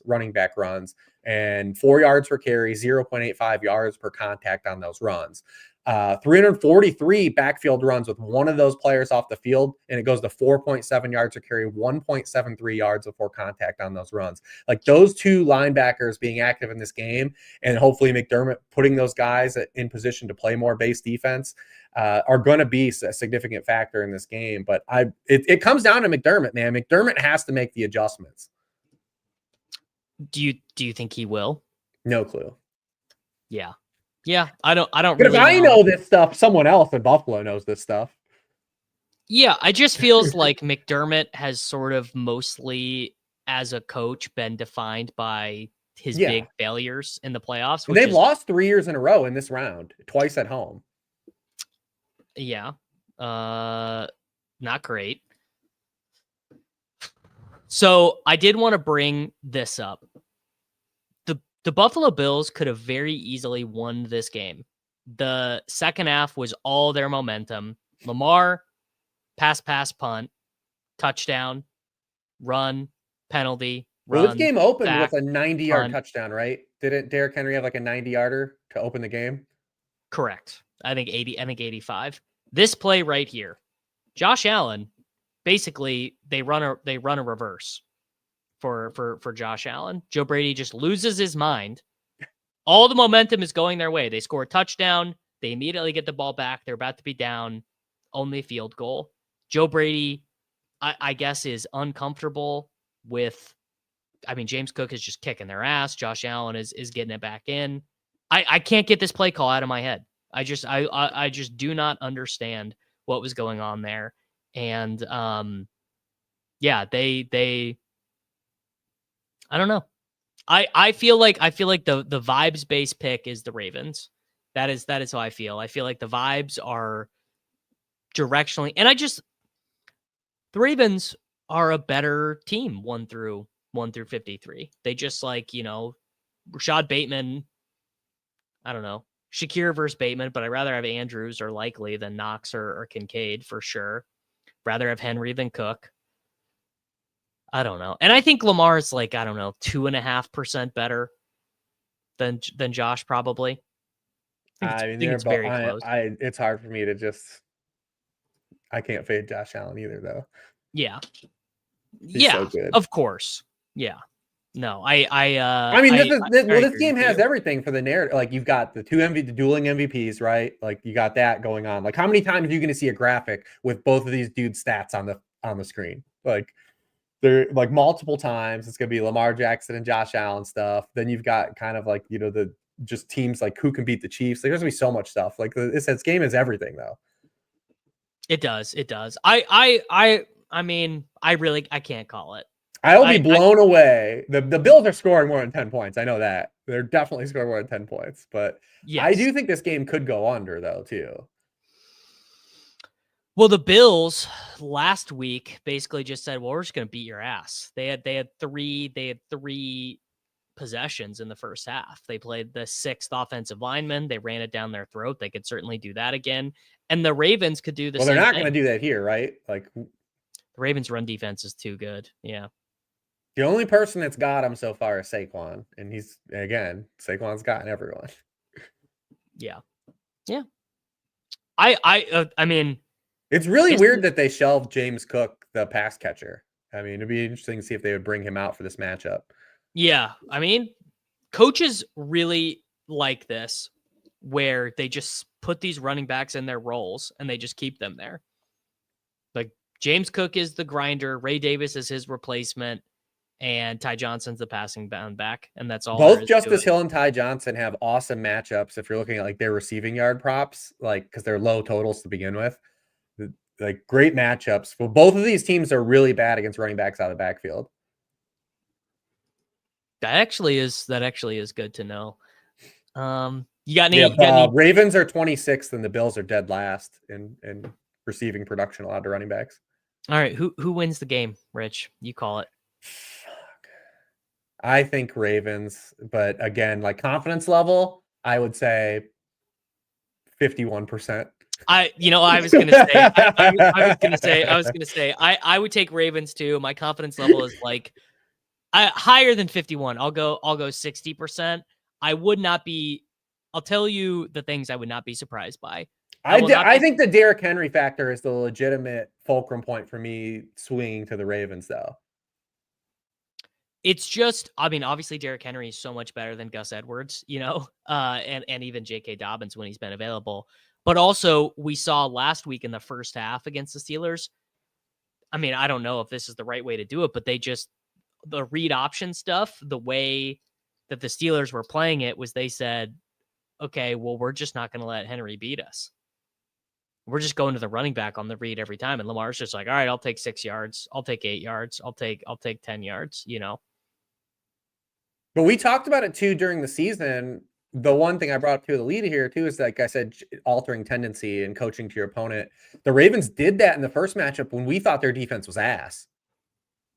running back runs, and 4 yards per carry, 0.85 yards per contact on those runs. 343 backfield runs with one of those players off the field, and it goes to 4.7 yards per carry, 1.73 yards before contact on those runs. Like, those 2 linebackers being active in this game, and hopefully McDermott putting those guys in position to play more base defense, are going to be a significant factor in this game. But it comes down to McDermott, man. McDermott has to make the adjustments. Do you think he will? No clue. Yeah. I don't because really I know this stuff. Someone else in Buffalo knows this stuff. Yeah, I just feels like McDermott has sort of mostly, as a coach, been defined by his big failures in the playoffs. And they've lost 3 years in a row in this round, twice at home. Yeah. Not great. So I did want to bring this up. The Buffalo Bills could have very easily won this game. The second half was all their momentum. Lamar, pass, punt, touchdown, run, penalty, run. Well, this game opened with a 90-yard touchdown, right? Didn't Derrick Henry have like a 90-yarder to open the game? Correct. I think 85. This play right here, Josh Allen, basically they run a reverse for Josh Allen. Joe Brady just loses his mind. All the momentum is going their way. They score a touchdown. They immediately get the ball back. They're about to be down. Only field goal. Joe Brady, I guess, is uncomfortable with I mean, James Cook is just kicking their ass. Josh Allen is getting it back in. I can't get this play call out of my head. I just do not understand what was going on there. And yeah, they I don't know. I feel like the vibes based pick is the Ravens. That is how I feel. I feel like the vibes are directionally, and the Ravens are a better team 1 through 53. They just Rashad Bateman. I don't know. Shakir versus Bateman, but I'd rather have Andrews or Likely than Knox or Kincaid for sure. Rather have Henry than Cook. I don't know. And I think Lamar's 2.5% better than Josh probably. I mean, it's very close. It's hard for me to just. I can't fade Josh Allen either, though. Yeah. He's so good. Of course. Yeah. No, I mean, this game has everything for the narrative. Like, you've got the dueling MVPs, right? Like, you got that going on. Like, how many times are you going to see a graphic with both of these dudes' stats on the screen? Like, they're like multiple times. It's going to be Lamar Jackson and Josh Allen stuff. Then you've got kind of like, the just teams like who can beat the Chiefs. Like, there's going to be so much stuff. Like, this game is everything, though. It does. I mean, I can't call it. I'll be blown away. The Bills are scoring more than 10 points. I know that. They're definitely scoring more than 10 points. But yes. I do think this game could go under, though, too. Well, the Bills last week basically just said, well, we're just going to beat your ass. They had three possessions in the first half. They played the 6th offensive lineman. They ran it down their throat. They could certainly do that again. And the Ravens could do the same thing. Well, they're not going to do that here, right? Like, the Ravens' run defense is too good. Yeah. The only person that's got him so far is Saquon. And Saquon's gotten everyone. Yeah. Yeah. I mean, it's really weird that they shelved James Cook, the pass catcher. I mean, it'd be interesting to see if they would bring him out for this matchup. Yeah. I mean, coaches really like this, where they just put these running backs in their roles and they just keep them there. Like, James Cook is the grinder. Ray Davis is his replacement. And Ty Johnson's the passing bound back. And that's all. Both Justice Hill and Ty Johnson have awesome matchups if you're looking at like their receiving yard props, like because they're low totals to begin with. Like, great matchups. Well, both of these teams are really bad against running backs out of the backfield. That actually is good to know. You got any? Ravens are 26th and the Bills are dead last in receiving production allowed to running backs. All right, who wins the game, Rich? You call it. I think Ravens, but again, like confidence level, I would say 51%. I was gonna say I would take Ravens too. My confidence level is like higher than 51. I'll go 60%. I would not be. I'll tell you the things I would not be surprised by. I think the Derrick Henry factor is the legitimate fulcrum point for me swinging to the Ravens, though. It's just, I mean, obviously Derrick Henry is so much better than Gus Edwards, and even J.K. Dobbins when he's been available. But also, we saw last week in the first half against the Steelers. I mean, I don't know if this is the right way to do it, but the read option stuff, the way that the Steelers were playing it was they said, okay, well, we're just not going to let Henry beat us. We're just going to the running back on the read every time. And Lamar's just like, all right, I'll take 6 yards. I'll take 8 yards. I'll take 10 yards, But we talked about it too during the season. The one thing I brought up to the lead here too is, like I said, altering tendency and coaching to your opponent. The Ravens did that in the first matchup when we thought their defense was ass.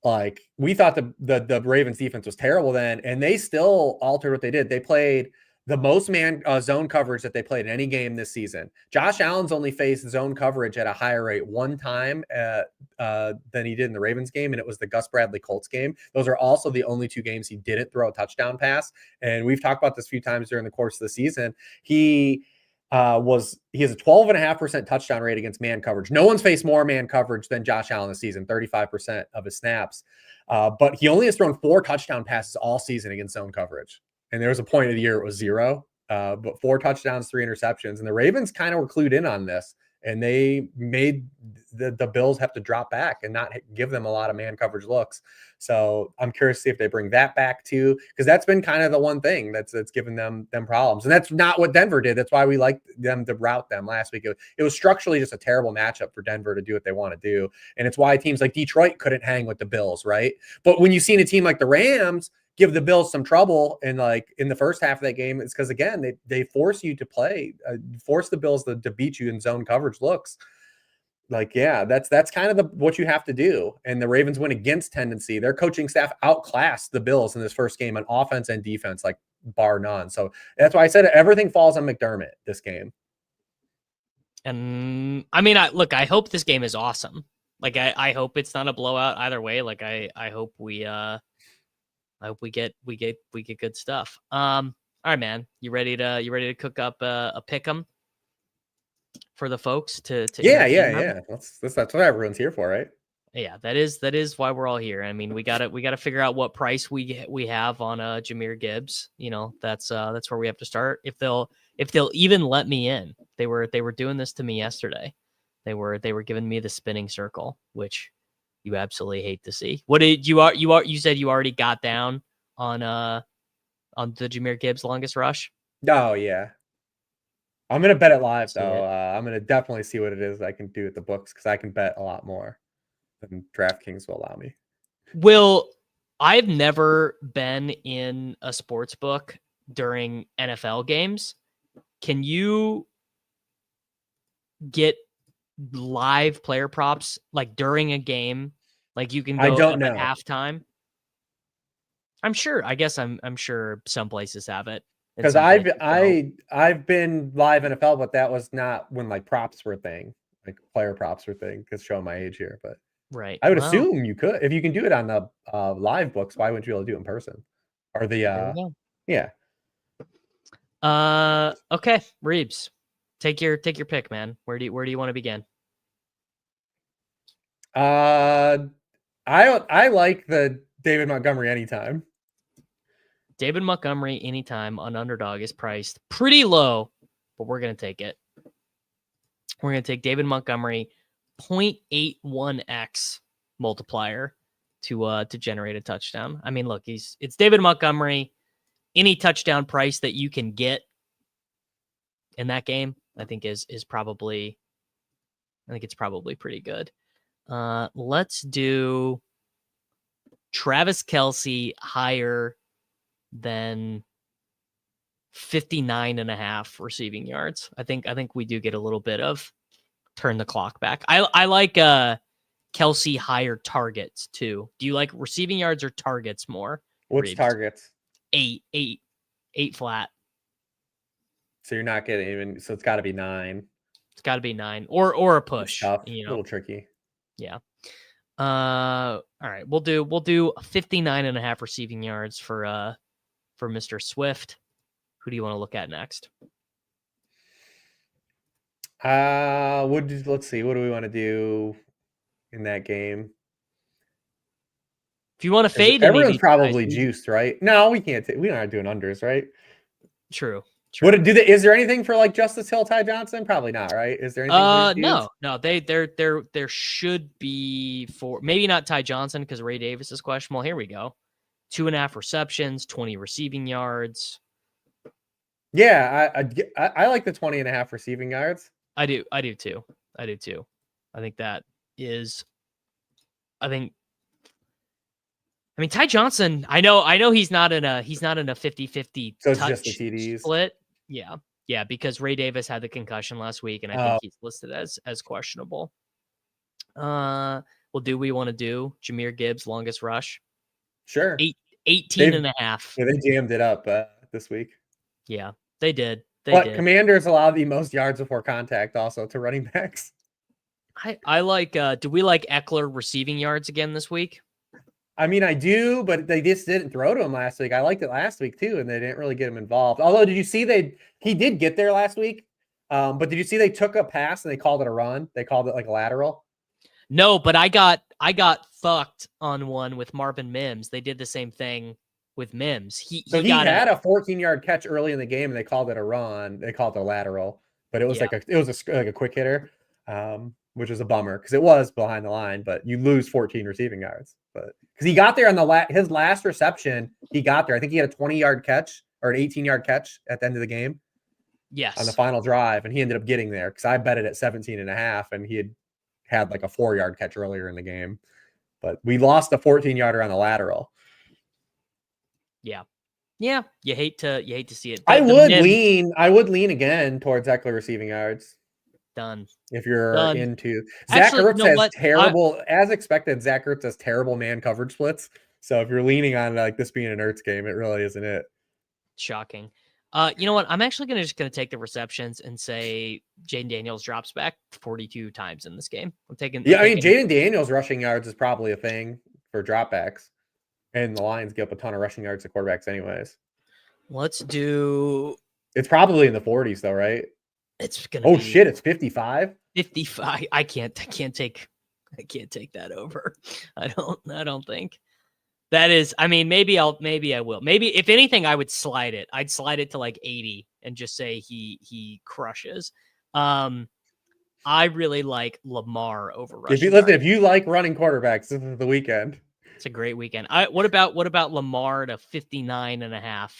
Like, we thought the Ravens defense was terrible then, and they still altered what they did. They played the most man zone coverage that they played in any game this season. Josh Allen's only faced zone coverage at a higher rate one time than he did in the Ravens game, and it was the Gus Bradley Colts game. Those are also the only 2 games he didn't throw a touchdown pass. And we've talked about this a few times during the course of the season. He has a 12.5% touchdown rate against man coverage. No one's faced more man coverage than Josh Allen this season, 35% of his snaps. But he only has thrown 4 touchdown passes all season against zone coverage. And there was a point of the year it was 0, but 4 touchdowns, 3 interceptions. And the Ravens kind of were clued in on this. and they made the Bills have to drop back and not give them a lot of man coverage looks. So I'm curious to see if they bring that back too, because that's been kind of the one thing that's given them problems. And that's not what Denver did. That's why we liked them to route them last week. It was structurally just a terrible matchup for Denver to do what they want to do. And it's why teams like Detroit couldn't hang with the Bills, right? But when you've seen a team like the Rams give the Bills some trouble and like in the first half of that game, it's because again, they force you to play, force the Bills to beat you in zone coverage looks. Like, yeah, that's kind of what you have to do. And the Ravens went against tendency. Their coaching staff outclassed the Bills in this first game on offense and defense, like bar none. So that's why I said everything falls on McDermott this game. And I mean, I hope this game is awesome. Like, I hope it's not a blowout either way. Like, I hope we get good stuff. All right, man. You ready to cook up a pick'em for the folks to yeah. That's what everyone's here for, right? Yeah, that is why we're all here. I mean, we gotta figure out what price we have on Jahmyr Gibbs. You know, that's where we have to start. If they'll even let me in. They were doing this to me yesterday. They were giving me the spinning circle, which you absolutely hate to see. What did you said you already got down on the Jahmyr Gibbs longest rush? Oh yeah. I'm going to bet it live, though. I'm going to definitely see what it is I can do with the books because I can bet a lot more than DraftKings will allow me. I've never been in a sports book during NFL games. Can you get live player props like during a game? Like you can go I don't know. at halftime? I'm sure. I guess I'm sure some places have it. Because I've been live NFL, but that was not when like props were a thing, like player props were a thing. Because showing my age here, but right, I would assume you could if you can do it on the live books. Why wouldn't you be able to do it in person? Or the yeah. Okay, Reebs, take your pick, man. Where do you want to begin? I like the David Montgomery anytime. David Montgomery anytime on Underdog is priced pretty low, but we're going to take it. We're going to take David Montgomery 0.81x multiplier to generate a touchdown. I mean, look, it's David Montgomery. Any touchdown price that you can get in that game, I think is probably, I think it's probably pretty good. Let's do Travis Kelce higher than 59.5 receiving yards. I think we do get a little bit of turn the clock back. I like Kelce higher targets too. Do you like receiving yards or targets more? What's targets? 8 flat. So you're not getting even. So it's got to be 9. It's got to be 9 or a push. Tough. You know, a little tricky. Yeah. All right. We'll do 59.5 receiving yards for Mr. Swift. Who do you want to look at next? Let's see. What do we want to do in that game? If you want to fade, everyone's probably juiced, right? No, we can't. We're not doing unders, right? True. Is there anything for like Justice Hill, Ty Johnson? Probably not, right? Is there anything? No. There should be for maybe not Ty Johnson because Ray Davis is questionable. Here we go. 2.5 receptions, 20 receiving yards. Yeah, I like the 20.5 receiving yards. I do too. I think that is. I mean, Ty Johnson. I know he's not in a 50-50 so it's just the TDs split. Yeah, because Ray Davis had the concussion last week, and I think he's listed as questionable. Well, do we want to do Jahmyr Gibbs longest rush? Sure. 18.5. Yeah, they jammed it up this week. Yeah, they did. Commanders allow the most yards before contact also to running backs. I like. Do we like Eckler receiving yards again this week? I mean, I do, but they just didn't throw to him last week. I liked it last week too, and they didn't really get him involved. Although, did you see he did get there last week? But did you see they took a pass and they called it a run? They called it like a lateral. No, but I got fucked on one with Marvin Mims. They did the same thing with Mims. He had a 14-yard catch early in the game, and they called it a run. They called it a lateral, but it was like a quick hitter. which is a bummer because it was behind the line, but you lose 14 receiving yards. But because he got there on his last reception, he got there. I think he had a 20-yard catch or an 18-yard catch at the end of the game. Yes. On the final drive, and he ended up getting there because I bet it at 17.5, and he had like a 4-yard catch earlier in the game. But we lost a 14-yarder on the lateral. Yeah. Yeah. You hate to see it. I would lean again towards Eckler receiving yards. Done. If you're into Zach Ertz has terrible, as expected, Zach Ertz has terrible man coverage splits. So if you're leaning on like this being an Ertz game, it really isn't it. Shocking. You know what? I'm actually going to take the receptions and say Jaden Daniels drops back 42 times in this game. I mean, Jaden Daniels rushing yards is probably a thing for dropbacks, and the Lions give up a ton of rushing yards to quarterbacks anyways. Let's do. It's probably in the 40s though, right? It's gonna. Shit! It's 55. 55. I can't take that over. I don't think. That is, I mean, maybe I will. Maybe if anything, I would slide it. I'd slide it to like 80 and just say he crushes. I really like Lamar over rushing. If you like running quarterbacks, this is the weekend. It's a great weekend. What about Lamar to 59.5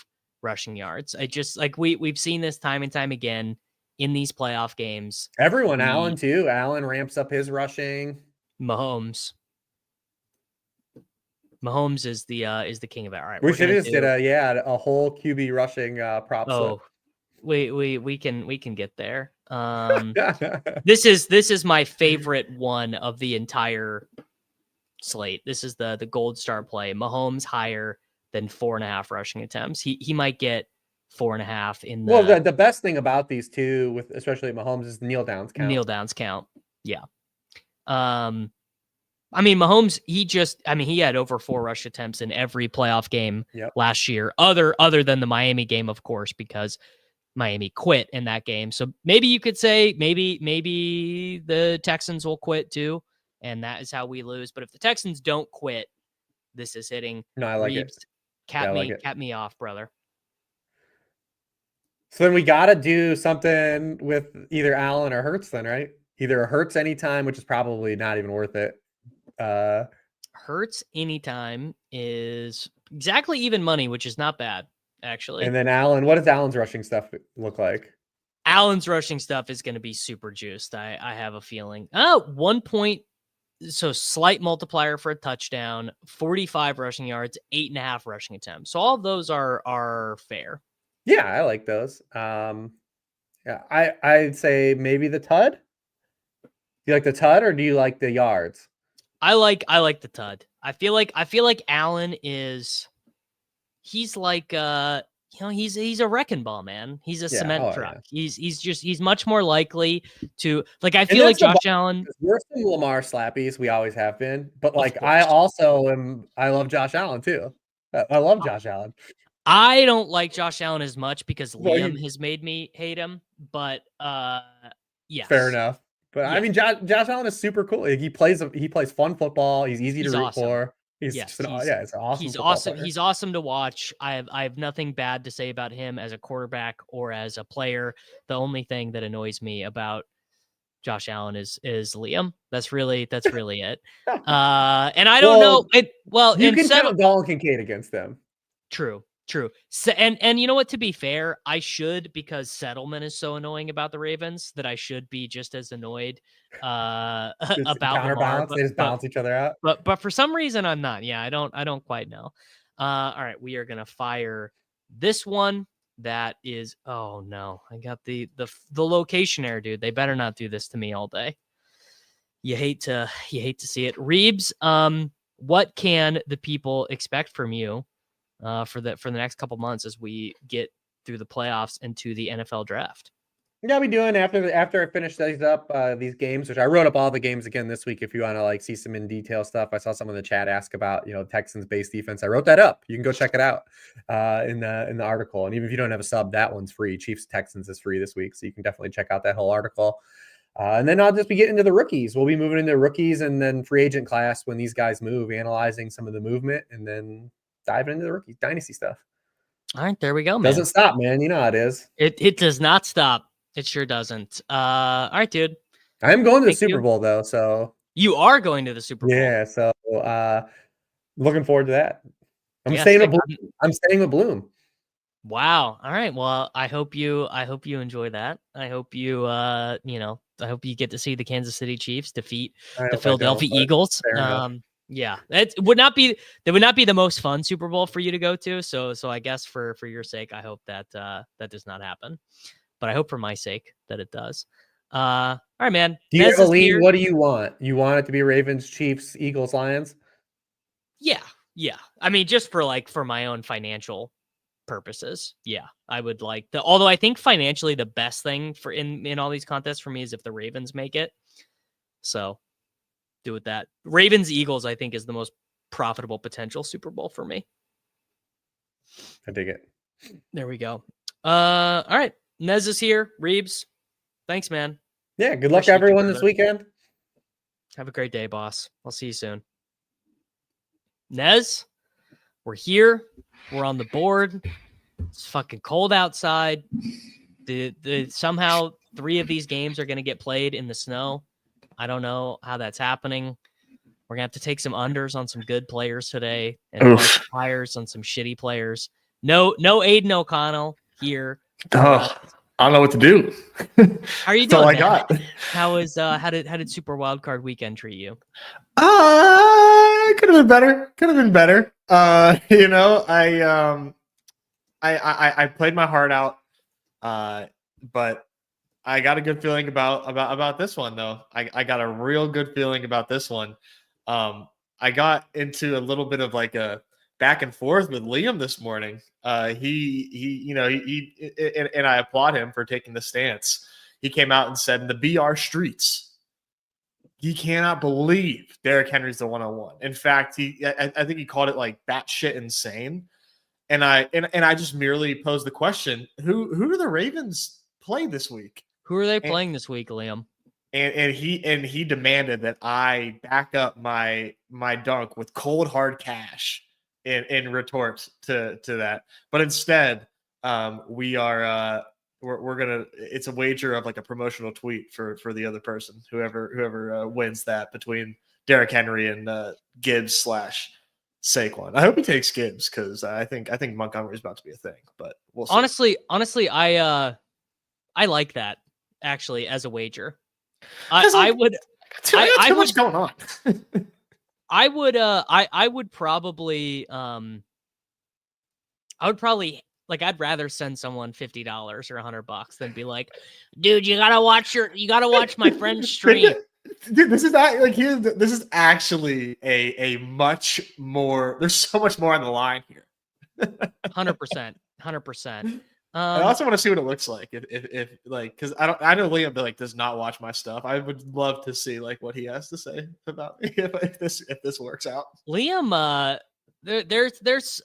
rushing yards? I just like we've seen this time and time again in these playoff games. Everyone, Allen too. Allen ramps up his rushing. Mahomes is the king of it. All right, we should have just did a whole QB rushing prop. Oh, we can get there. This is my favorite one of the entire slate. This is the gold star play. Mahomes higher than 4.5 rushing attempts. He might get 4.5 in the. Well, the best thing about these two, with especially Mahomes, is the kneel downs count. Yeah. I mean, Mahomes, he had over 4 rush attempts in every playoff game last year, other than the Miami game, of course, because Miami quit in that game. So maybe you could say maybe the Texans will quit too, and that is how we lose. But if the Texans don't quit, this is hitting. No, I like Reebs, it. Cap me off, brother. So then we got to do something with either Allen or Hurts then, right? Either a Hurts anytime, which is probably not even worth it. Hurts anytime is exactly even money, which is not bad, actually. And then Allen, what does Allen's rushing stuff look like? Allen's rushing stuff is going to be super juiced. I have a feeling. 1 point, so slight multiplier for a touchdown, 45 rushing yards, 8.5 rushing attempts. So all of those are fair. Yeah, I like those. I'd say maybe the Tud. Do you like the Tud or do you like the yards? I like the Tud. I feel like Allen he's like he's a wrecking ball, man. He's a cement truck. Yeah. He's much more likely to like. I feel like Josh Allen. We're some Lamar slappies. We always have been, but like I love Josh Allen too. I love Josh Allen. I don't like Josh Allen as much because Liam has made me hate him. But yes, fair enough. But yeah. I mean, Josh Allen is super cool. Like, he plays fun football. He's easy to root for. It's awesome. He's awesome. Player. He's awesome to watch. I have nothing bad to say about him as a quarterback or as a player. The only thing that annoys me about Josh Allen is Liam. That's really it. And I don't know. You can count Dalton Kincaid against them. True. So, and you know what? To be fair, I should, because Settleman is so annoying about the Ravens that I should be just as annoyed about Lamar. They just balance each other out. But for some reason I'm not. Yeah, I don't quite know. All right, we are gonna fire this one. That is, oh no, I got the location error, dude. They better not do this to me all day. You hate to see it. Reebs, what can the people expect from you for the next couple months as we get through the playoffs and to the NFL draft? Yeah, I'll be doing after I finish these games, which I wrote up all the games again this week. If you want to like see some in detail stuff, I saw someone in the chat ask about Texans base defense. I wrote that up. You can go check it out in the article. And even if you don't have a sub, that one's free. Chiefs Texans is free this week, so you can definitely check out that whole article. And then I'll just be getting into the rookies. We'll be moving into rookies and then free agent class when these guys move, analyzing some of the movement, and then diving into the rookie dynasty stuff. All right, there we go, man. Doesn't stop, man. You know how it is. It does not stop. It sure doesn't. All right, dude. I am going to the Thank Super you. Bowl though, so You are going to the Super Bowl. yeah. So looking forward to that. I'm Yeah, staying with sick. Bloom. I'm staying with Bloom. Wow. All right. Well, I hope you enjoy that. I hope you I hope you get to see the Kansas City Chiefs defeat I the hope I don't, Philadelphia but Eagles. fair enough. Yeah. That would not be the most fun Super Bowl for you to go to. So I guess for your sake, I hope that that does not happen. But I hope for my sake that it does. All right, man. Do you Nez have a is lean? here. What do you want? You want it to be Ravens, Chiefs, Eagles, Lions? Yeah. Yeah. I mean, just for my own financial purposes. Yeah, I would like although I think financially the best thing for in all these contests for me is if the Ravens make it. So do with that. Ravens Eagles, I think, is the most profitable potential Super Bowl for me. I dig it. There we go. All right. Nez is here. Reebs. Thanks, man. Yeah, good luck Appreciate you, everyone this brother. weekend. Have a great day, boss. I'll see you soon. Nez, we're here. We're on the board. It's fucking cold outside. Somehow 3 of these games are going to get played in the snow. I don't know how that's happening. We're going to have to take some unders on some good players today and a bunch of hires on some shitty players. No Aiden O'Connell here. I don't know what to do. How are you That's all doing, I man? got. How did Super Wildcard Weekend treat you? Could have been better. Could have been better. You know, I played my heart out. But I got a good feeling about this one though. I got a real good feeling about this one. I got into a little bit of like a back and forth with Liam this morning. He and I applaud him for taking the stance. He came out and said in the BR streets, he cannot believe Derrick Henry's the 101. In fact, I think he called it like batshit insane. And I just merely posed the question: Who do the Ravens play this week? Who are they playing this week, Liam? And he demanded that I back up my dunk with cold hard cash in retort to that. But instead, we're gonna, it's a wager of like a promotional tweet for the other person, whoever wins that between Derrick Henry and Gibbs / Saquon. I hope he takes Gibbs because I think Montgomery's about to be a thing. But we'll see. Honestly, I like that actually as a wager. I would too much going on. I would probably like I'd rather send someone $50 or $100 than be like, dude, you gotta watch my friend's stream. Dude, this is actually a much more. There's so much more on the line here. 100%. I also want to see what it looks like if like, because I know Liam like does not watch my stuff. I would love to see like what he has to say about me if this works out. Liam, there's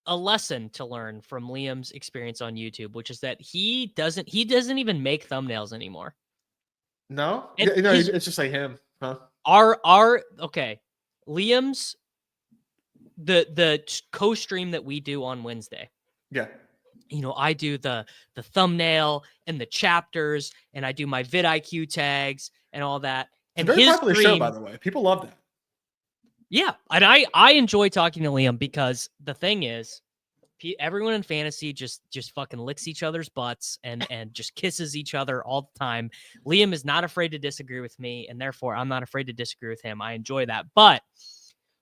a lesson to learn from Liam's experience on YouTube, which is that he doesn't even make thumbnails anymore. No, it's just like him, huh? Okay, Liam's the co-stream that we do on Wednesday. Yeah. You know, I do the thumbnail and the chapters, and I do my vidIQ tags and all that. And it's a very his popular show, by the way. People love that. Yeah, and I enjoy talking to Liam because the thing is, everyone in fantasy just fucking licks each other's butts and just kisses each other all the time. Liam is not afraid to disagree with me, and therefore I'm not afraid to disagree with him. I enjoy that. But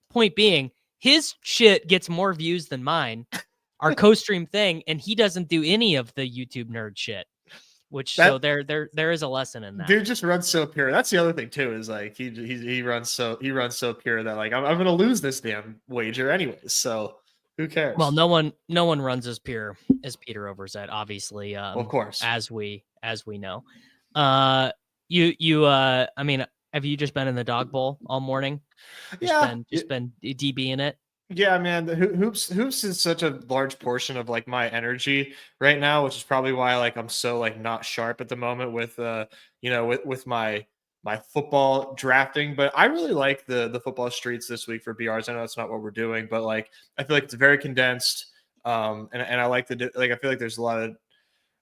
point being, his shit gets more views than mine, our co-stream thing, and he doesn't do any of the YouTube nerd shit. So there is a lesson in that. Dude just runs so pure. That's the other thing too, is like he runs so pure that like I'm gonna lose this damn wager anyways. So who cares? Well, no one runs as pure as Peter Overzet, obviously. Of course, as we know. I mean, have you just been in the dog bowl all morning? Just been DBing it. Yeah, man. The hoops is such a large portion of like my energy right now, which is probably why like I'm so like not sharp at the moment with with my football drafting. But I really like the football streets this week for BRs. I know that's not what we're doing, but like I feel like it's very condensed. And I like I feel like there's a lot of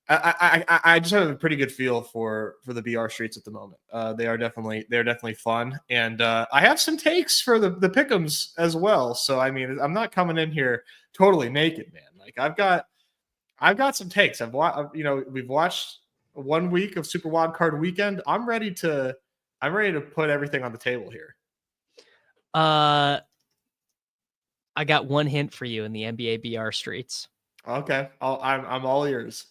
I just have a pretty good feel for the BR streets at the moment. They're definitely fun, and I have some takes for the pick'ems as well. So I mean, I'm not coming in here totally naked, man. Like I've got some takes. We've watched 1 week of Super Wild Card Weekend. I'm ready to put everything on the table here. I got one hint for you in the NBA BR streets. Okay, I'm all ears.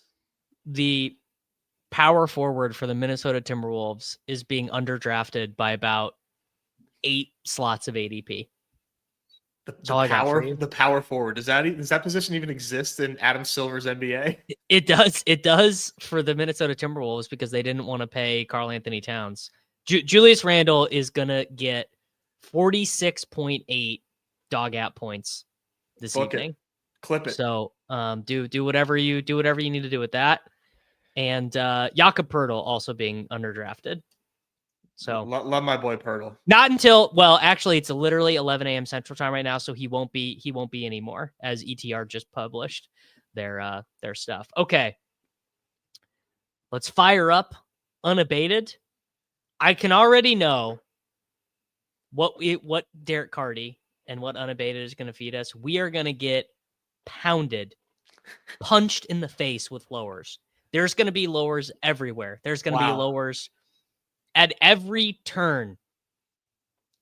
The power forward for the Minnesota Timberwolves is being underdrafted by about 8 slots of ADP. The power forward. Does that position even exist in Adam Silver's NBA? It does. It does for the Minnesota Timberwolves because they didn't want to pay Karl Anthony Towns. Julius Randle is gonna get 46.8 dog app points this evening. Clip it. So do whatever you need to do with that. And Jakob Poeltl also being underdrafted. So love my boy Poeltl. Not until, well, actually it's literally 11 a.m. Central Time right now, so he won't be anymore, as ETR just published their stuff. Okay. Let's fire up Unabated. I can already know what Derek Carty and what Unabated is going to feed us. We are going to get pounded, punched in the face with lowers. There's going to be lowers everywhere. There's going to be lowers at every turn.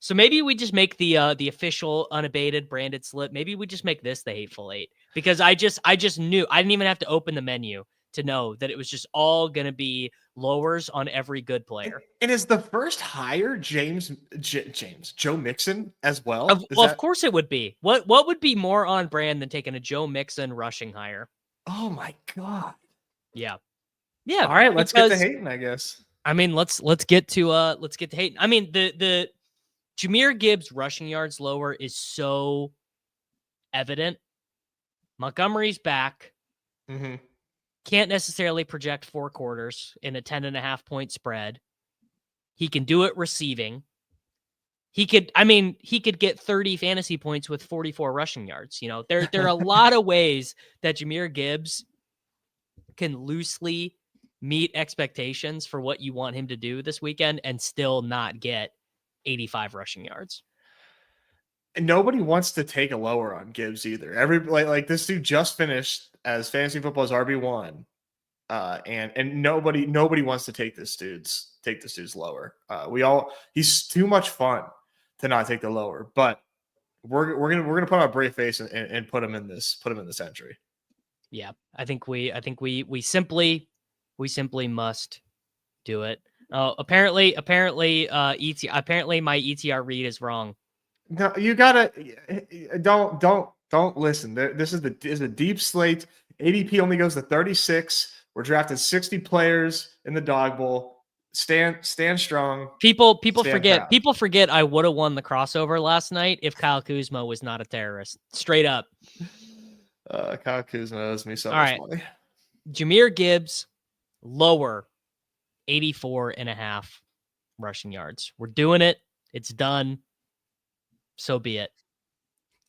So maybe we just make the official Unabated branded slip. Maybe we just make this the Hateful Eight, because I just knew. I didn't even have to open the menu to know that it was just all going to be lowers on every good player. And is the first hire Joe Mixon as well? Of course it would be. What would be more on brand than taking a Joe Mixon rushing hire? Oh my God. Yeah. All right, let's get to hating, I guess. I mean, let's get to hating. I mean, the Jahmyr Gibbs rushing yards lower is so evident. Montgomery's back. Mm-hmm. Can't necessarily project 4 quarters in a 10.5 point spread. He can do it receiving. He could get 30 fantasy points with 44 rushing yards. You know, there are a lot of ways that Jahmyr Gibbs can loosely meet expectations for what you want him to do this weekend and still not get 85 rushing yards. And nobody wants to take a lower on Gibbs either. Like this dude just finished as fantasy football's RB1. And nobody wants to take this dude's lower. He's too much fun to not take the lower, but we're gonna put on a brave face and put him in this entry. Yeah, I think we simply must do it. Apparently my ETR read is wrong. No, you gotta don't listen. This is a deep slate. ADP only goes to 36. We're drafted 60 players in the Dog Bowl. Stand strong. People forget. Proud. People forget I would have won the crossover last night if Kyle Kuzma was not a terrorist. Straight up. Kyle Kuzma owes me so much money. Jahmyr Gibbs lower 84.5 rushing yards. We're doing it. It's done. So be it.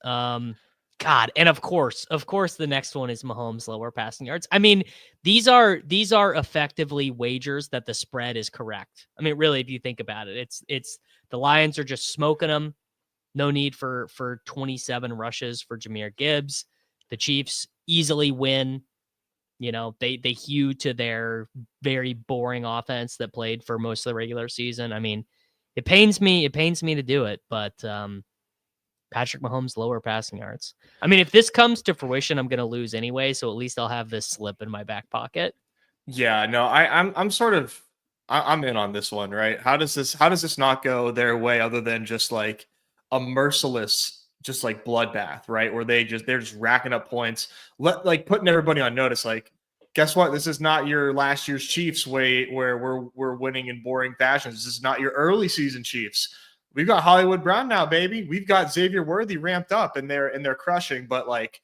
God, and of course, the next one is Mahomes lower passing yards. I mean, these are effectively wagers that the spread is correct. I mean, really, if you think about it, it's the Lions are just smoking them. No need for 27 rushes for Jahmyr Gibbs. The Chiefs easily win. You know, they hew to their very boring offense that played for most of the regular season. I mean, it pains me to do it, but Patrick Mahomes lower passing yards. I mean, if this comes to fruition, I'm going to lose anyway, so at least I'll have this slip in my back pocket. Yeah, no, I'm in on this one, right? How does this not go their way other than just like a merciless, just like bloodbath, right? Where they're just racking up points, like putting everybody on notice. Like, guess what? This is not your last year's Chiefs way where we're winning in boring fashions. This is not your early season Chiefs. We've got Hollywood Brown now, baby. We've got Xavier Worthy ramped up and they're crushing. But like,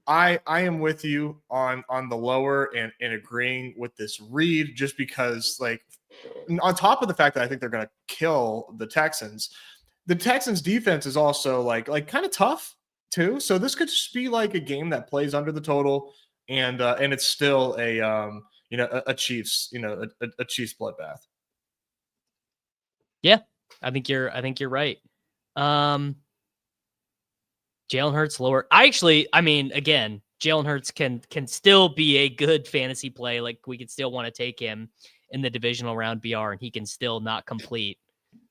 I am with you on the lower and agreeing with this read, just because, like, on top of the fact that I think they're going to kill the Texans. The Texans defense is also like kind of tough too. So this could just be like a game that plays under the total, and it's still a a Chiefs, a Chiefs bloodbath. Yeah, I think you're right. Jalen Hurts lower. Again, Jalen Hurts can still be a good fantasy play. Like, we could still want to take him in the divisional round BR, and he can still not complete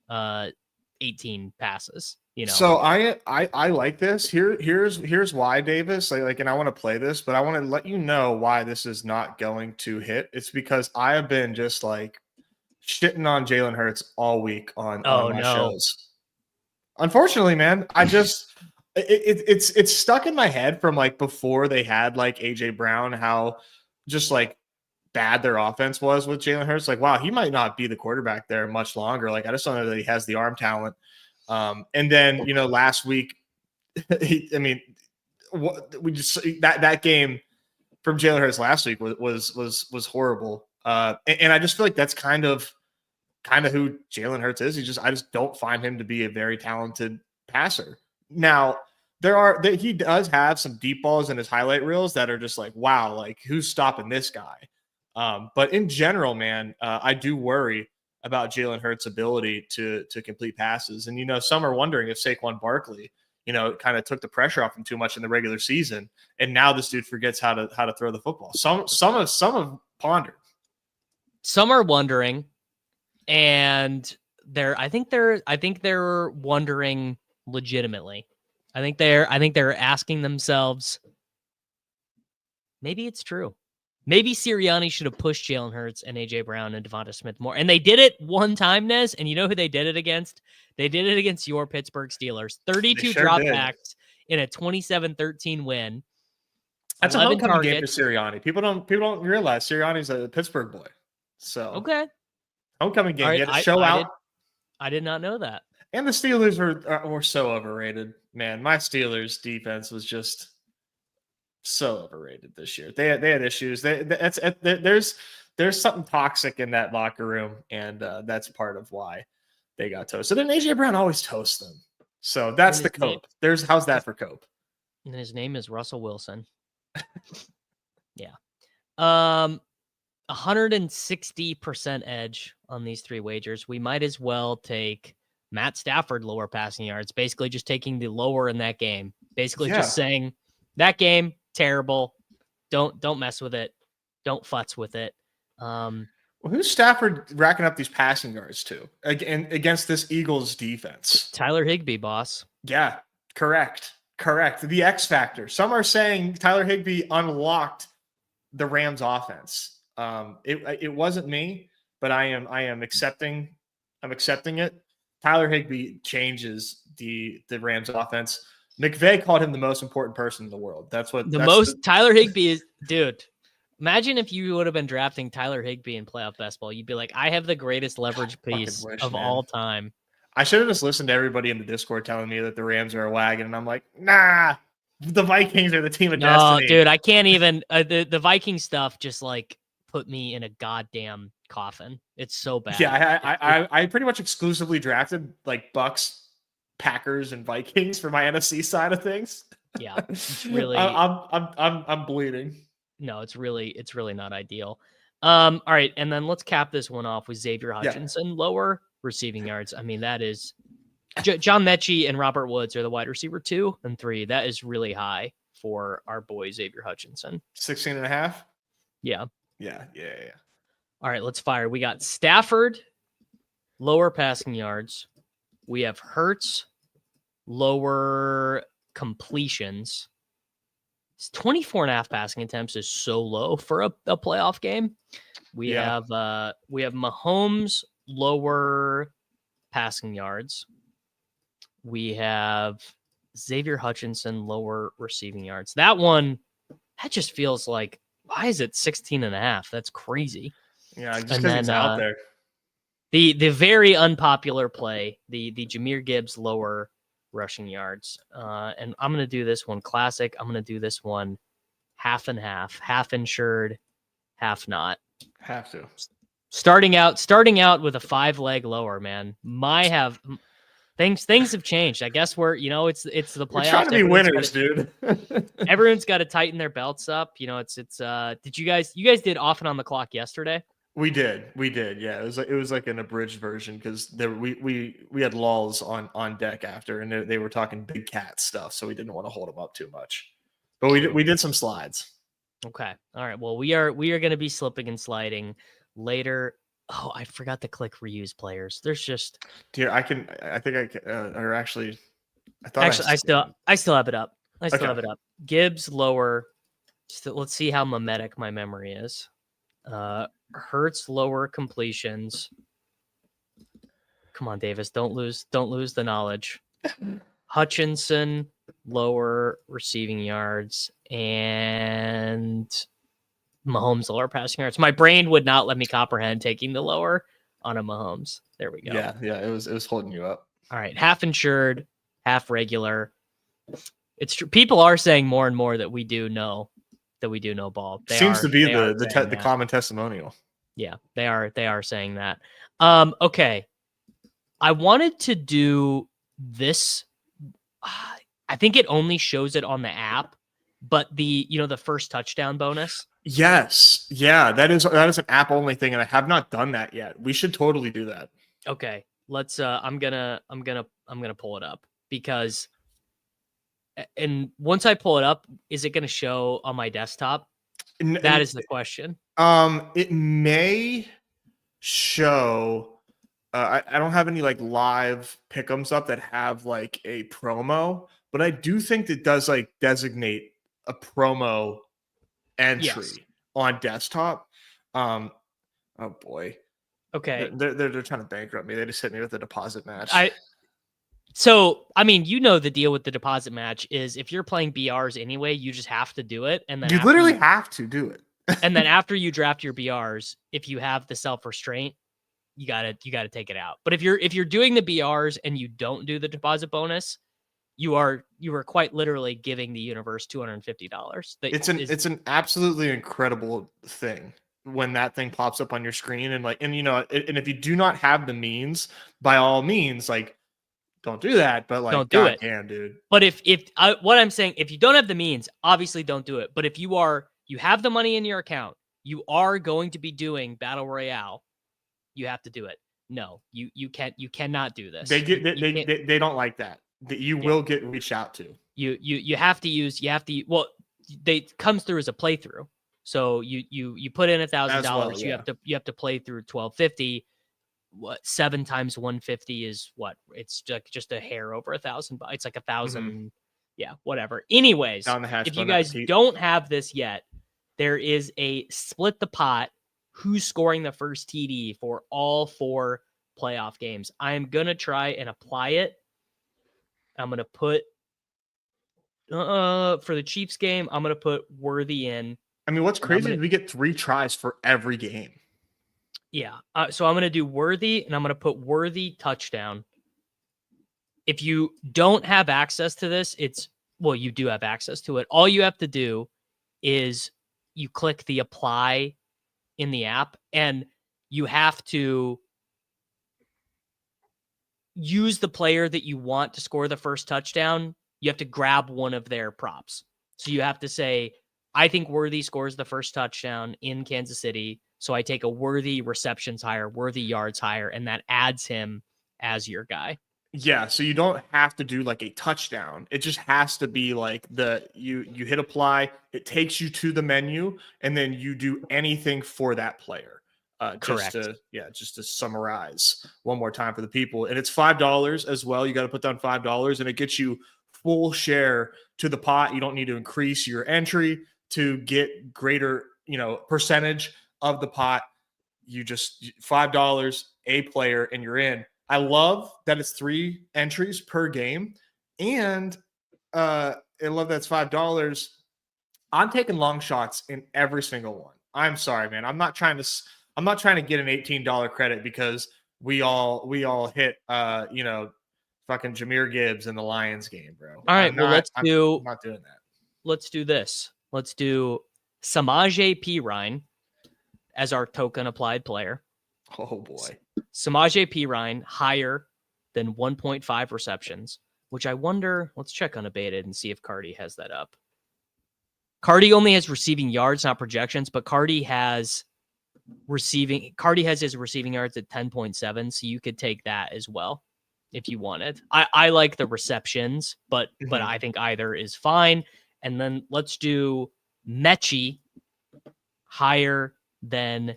18 passes. So I like this. Here's why, Davis. And I want to play this, but I want to let you know why this is not going to hit. It's because I have been just shitting on Jalen Hurts all week on my shows. Unfortunately, man, I just it's stuck in my head from before they had AJ Brown, how just bad their offense was with Jalen Hurts. Wow, he might not be the quarterback there much longer. I just don't know that he has the arm talent. And then last week, that game from Jalen Hurts last week was horrible. And I just feel like that's kind of who Jalen Hurts is. I just don't find him to be a very talented passer. Now, he does have some deep balls in his highlight reels that are just wow, who's stopping this guy? But in general, man, I do worry about Jalen Hurts' ability to complete passes. And, some are wondering if Saquon Barkley, kind of took the pressure off him too much in the regular season. And now this dude forgets how to throw the football. Some have pondered. Some are wondering, and I think they're wondering legitimately. I think they're asking themselves, maybe it's true. Maybe Sirianni should have pushed Jalen Hurts and AJ Brown and Devonta Smith more. And they did it one time, Nez, and you know who they did it against? They did it against your Pittsburgh Steelers. 32 dropbacks in a 27-13 win. That's a homecoming game for Sirianni. People don't realize Sirianni's a Pittsburgh boy. So okay, homecoming game. Right, he had to show out. I did not know that. And the Steelers were so overrated, man. My Steelers defense was just so overrated this year. They had issues. There's something toxic in that locker room, and that's part of why they got toasted. And AJ Brown always toasts them. So that's the cope. How's that for cope? And his name is Russell Wilson. Yeah. 160% edge on these three wagers. We might as well take Matt Stafford lower passing yards, basically just taking the lower in that game. Basically just saying that game, terrible. Don't mess with it. Don't futz with it. Well, who's Stafford racking up these passing yards to against this Eagles defense? Tyler Higbee, boss. Yeah, correct. The X factor. Some are saying Tyler Higbee unlocked the Rams offense. It wasn't me, but I am accepting. I'm accepting it. Tyler Higbee changes the Rams offense. McVay called him the most important person in the world. Tyler Higbee is, dude. Imagine if you would have been drafting Tyler Higbee in playoff best ball. You'd be like, I have the greatest leverage piece of all time. I should have just listened to everybody in the Discord telling me that the Rams are a wagon, and I'm like, nah, the Vikings are the team of destiny. No, dude, I can't even. The Viking stuff just put me in a goddamn coffin. It's so bad. Yeah, I pretty much exclusively drafted Bucks, Packers, and Vikings for my NFC side of things. Yeah, it's really. I'm bleeding. No, it's really not ideal. All right, and then let's cap this one off with Xavier Hutchinson, lower receiving yards. I mean, that is John Mechie and Robert Woods are the wide receiver 2 and 3. That is really high for our boy Xavier Hutchinson. 16.5. Yeah. Yeah. All right, let's fire. We got Stafford, lower passing yards. We have Hurts, lower completions. 24.5 passing attempts is so low for a playoff game. We have Mahomes, lower passing yards. We have Xavier Hutchinson, lower receiving yards. That just feels like, why is it 16.5? That's crazy. Yeah, just because it's out there. The very unpopular play, the Jahmyr Gibbs lower rushing yards. And I'm going to do this one classic. I'm going to do this one half and half insured, half not. Have to. Starting out with a 5-leg lower, man. things have changed. I guess it's the playoffs. We're trying to be winners, dude. Everyone's got to tighten their belts up. Did you guys did off and on the clock yesterday? We did. Yeah, it was like an abridged version because we had lulls on deck after, and they were talking big cat stuff, so we didn't want to hold them up too much. But we did some slides. Okay. All right. Well, we are going to be slipping and sliding later. Oh, I forgot to click reuse players. There's just Here, I think I can, or actually, I still have it up. I still have it up. Gibbs lower. Let's see how mimetic my memory is. Hurts lower completions. Come on, Davis. Don't lose the knowledge. Hutchinson lower receiving yards and Mahomes lower passing yards. My brain would not let me comprehend taking the lower on a Mahomes. There we go. Yeah, it was holding you up. All right, half insured, half regular. It's true. People are saying more and more that we do know ball. Seems to be the common testimonial. Yeah, they are saying that. Okay. I wanted to do this. I think it only shows it on the app, but the first touchdown bonus. Yes. Yeah, that is an app only thing, and I have not done that yet. We should totally do that. Okay. Let's I'm gonna pull it up because and once I pull it up, is it gonna show on my desktop? That is the question. It may show. I don't have any like live pick'ems up that have like a promo, but I do think it does like designate a promo entry on desktop. Oh boy. Okay. They're trying to bankrupt me. They just hit me with a deposit match. The deal with the deposit match is if you're playing BRs anyway, you just have to do it, and then you literally have to do it. And then after you draft your BRs, if you have the self-restraint, you gotta take it out. But if you're doing the BRs and you don't do the deposit bonus, you are quite literally giving the universe $250. It's an absolutely incredible thing when that thing pops up on your screen and if you do not have the means, by all means, like don't do that. But like, don't do it, damn, dude. But what I'm saying, if you don't have the means, obviously don't do it. But if you have the money in your account, you are going to be doing Battle Royale, you have to do it. No, you cannot do this. They don't like that. You will get reached out to. You have to well, they comes through as a playthrough. So you put in $1,000. You have to play through 1250. What 7 times 150 is what? It's just a hair over 1,000. It's like 1,000. Mm-hmm. Yeah, whatever. Anyways, if you guys don't have this yet, there is a split the pot. Who's scoring the first TD for all 4 playoff games? I am gonna try and apply it. I'm gonna put for the Chiefs game. I'm gonna put Worthy in. I mean, what's crazy is we get 3 tries for every game. Yeah. So I'm gonna do Worthy, and I'm gonna put Worthy touchdown. If you don't have access to this, you do have access to it. All you have to do is you click the apply in the app, and you have to use the player that you want to score the first touchdown. You have to grab one of their props. So you have to say, I think Worthy scores the first touchdown in Kansas City. So I take a Worthy receptions higher, Worthy yards higher, and that adds him as your guy. Yeah, so you don't have to do like a touchdown. It just has to be like you hit apply, it takes you to the menu, and then you do anything for that player. Correct. Just to summarize one more time for the people. And it's $5 as well. You got to put down $5, and it gets you full share to the pot. You don't need to increase your entry to get greater, percentage of the pot. You just $5, a player, and you're in. I love that it's 3 entries per game, and I love that it's $5. I'm taking long shots in every single one. I'm sorry, man. I'm not trying to get an $18 credit because we all hit fucking Jahmyr Gibbs in the Lions game, bro. All right, I'm not doing that. Let's do this. Let's do Samaje Perine as our token applied player. Oh boy. Samaje Perine higher than 1.5 receptions, which I wonder, let's check Unabated and see if Cardi has that up. Cardi only has receiving yards, not projections, but Cardi has his receiving yards at 10.7, so you could take that as well if you wanted. I like the receptions, but I think either is fine. And then let's do Mechie higher than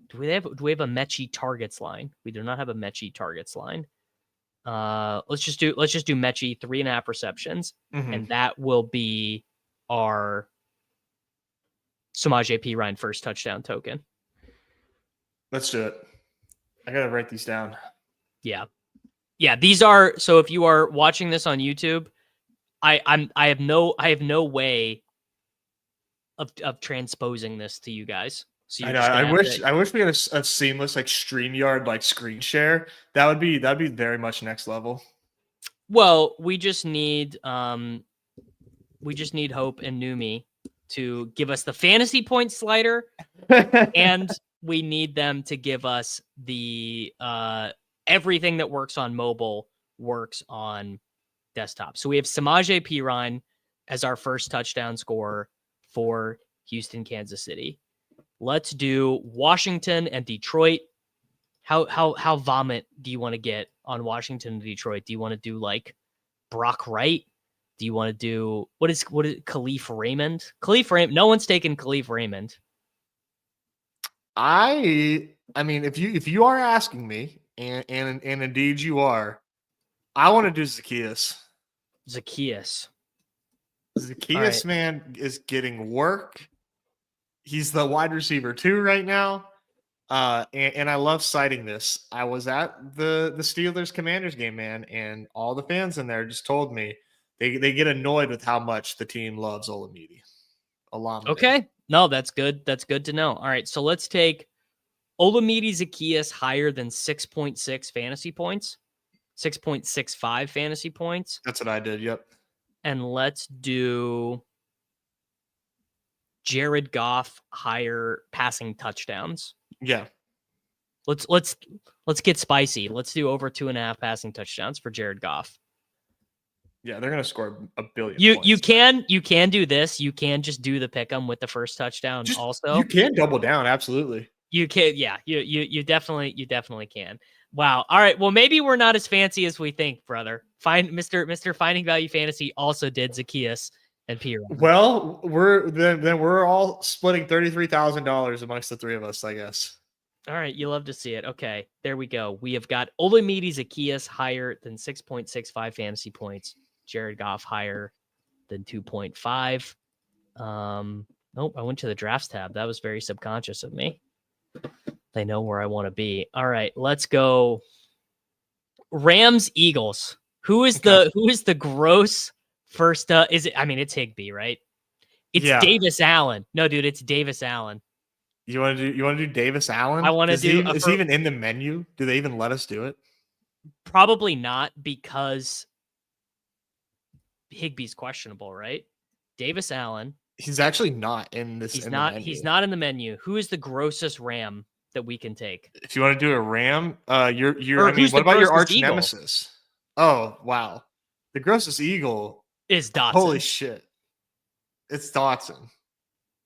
do we have a Mechie targets line? We do not have a Mechie targets line. Let's just do Mechie 3.5 receptions, and that will be our Samaje Perine first touchdown token. Let's do it. I gotta write these down. Yeah. These are, so if you are watching this on YouTube, I have no way of transposing this to you guys. So I know. I wish we had a seamless like StreamYard like screen share. That'd be very much next level. Well, we just need Hope and Numi to give us the fantasy point slider, and we need them to give us the everything that works on mobile works on desktop. So we have Samaje Perine as our first touchdown scorer for Houston, Kansas City. Let's do Washington and Detroit. How vomit do you want to get on Washington and Detroit? Do you want to do like Brock Wright? Do you want to do what is Khalif Raymond? No one's taken Khalif Raymond. I mean, if you are asking me, and indeed you are, I want to do Zacchaeus. Zacchaeus, right. Man, is getting work. He's the wide receiver 2 right now. And I love citing this. I was at the Steelers Commanders game, man, and all the fans in there just told me they get annoyed with how much the team loves Olamide. Okay. No, that's good. That's good to know. All right. So let's take Olamide Zacchaeus higher than 6.6 fantasy points, 6.65 fantasy points. That's what I did. Yep. And let's do Jared Goff higher passing touchdowns. Yeah. Let's get spicy. Let's do over 2.5 passing touchdowns for Jared Goff. Yeah, they're gonna score a billion. You can do this. You can just do the pick 'em with the first touchdown. Also, you can double down. Absolutely. You can. Yeah. You definitely can. Wow. All right. Well, maybe we're not as fancy as we think, brother. Mr. Finding Value Fantasy also did Zacchaeus and Pierre. Well, we're all splitting $33,000 amongst the three of us, I guess. All right, you love to see it. Okay, there we go. We have got Olamide Zacchaeus higher than 6.65 fantasy points. Jared Goff higher than 2.5. Nope, I went to the drafts tab. That was very subconscious of me. They know where I want to be. All right, let's go. Rams Eagles. Who is the gross first? Is it? I mean, it's Higbee, right? It's Davis Allen. No, dude, it's Davis Allen. You want to do Davis Allen? I want to do. Is he even in the menu? Do they even let us do it? Probably not, because Higbee's questionable, right? Davis Allen. He's actually not in this. He's not in the menu. Who is the grossest Ram that we can take? If you want to do a Ram, what about your arch nemesis? Oh wow, the grossest Eagle is Dotson. Holy shit, it's Dotson.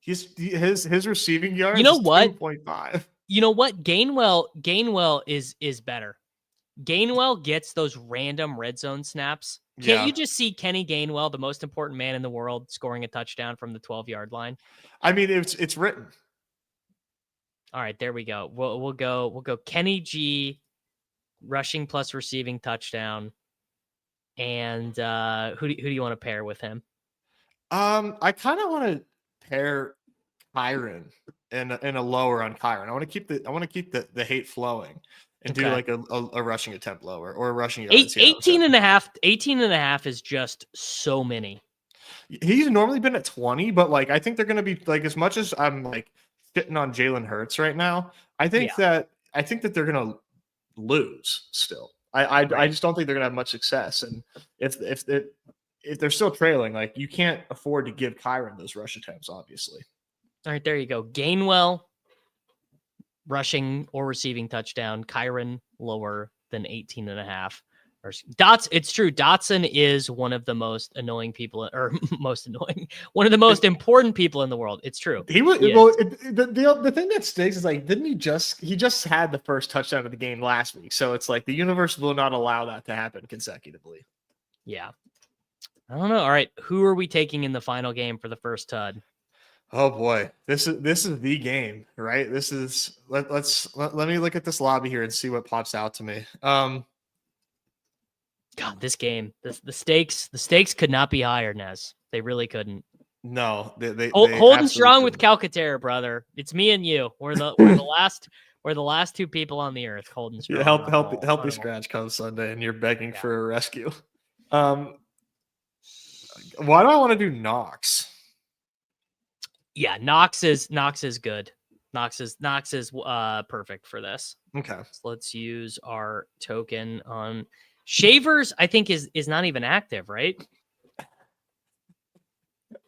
His receiving yards. You know what? 2.5. You know what? Gainwell is better. Gainwell gets those random red zone snaps. Can't you just see Kenny Gainwell, the most important man in the world, scoring a touchdown from the 12-yard line? I mean, it's written. All right, there we go. We'll go Kenny G, rushing plus receiving touchdown. And who do you want to pair with him? I kind of want to pair Kyron and a lower on Kyron. I want to keep the hate flowing and do like a rushing attempt lower or a rushing yards. 18 and a half is just so many. He's normally been at 20, but like I think they're going to be like, as much as I'm like shitting on Jalen Hurts right now, I think that they're going to lose still. I just don't think they're going to have much success. And if they're still trailing, like you can't afford to give Kyron those rush attempts, obviously. All right, there you go. Gainwell, rushing or receiving touchdown. Kyron lower than 18 and a half. It's true. Dotson is one of the most annoying people, or most annoying, one of the most important people in the world. It's true. He was He well. is. The thing that stinks is like, didn't he just had the first touchdown of the game last week? So it's like the universe will not allow that to happen consecutively. Yeah. I don't know. All right, who are we taking in the final game for the first TUD? Oh boy, this is the game, right? This is let me look at this lobby here and see what pops out to me. God, this game, the stakes could not be higher, Nez. They really couldn't. No, they holding absolutely strong with couldn't. Calcaterra, brother. It's me and you. We're the last two people on the earth holding strong. Yeah, healthy scratch comes Sunday, and you're begging for a rescue. Why do I want to do Knox? Yeah, Knox is good. Knox is perfect for this. Okay. So let's use our token on Shavers. I think is not even active, right?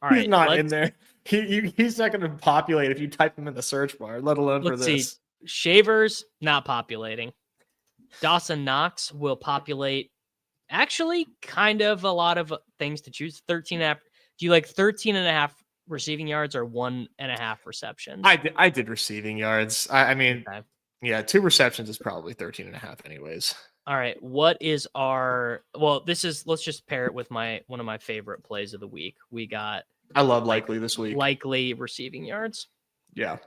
All right, he's not in there. He's not going to populate if you type him in the search bar, let alone for this. See. Shavers not populating. Dawson Knox will populate. Actually, kind of a lot of things to choose. 13.5. Do you like 13.5 receiving yards or 1.5 receptions? I did receiving yards. I mean, okay. Yeah, 2 receptions is probably 13.5 anyways. All right. What is our, well, let's just pair it with one of my favorite plays of the week. We got, I love Likely this week. Likely receiving yards. Yeah.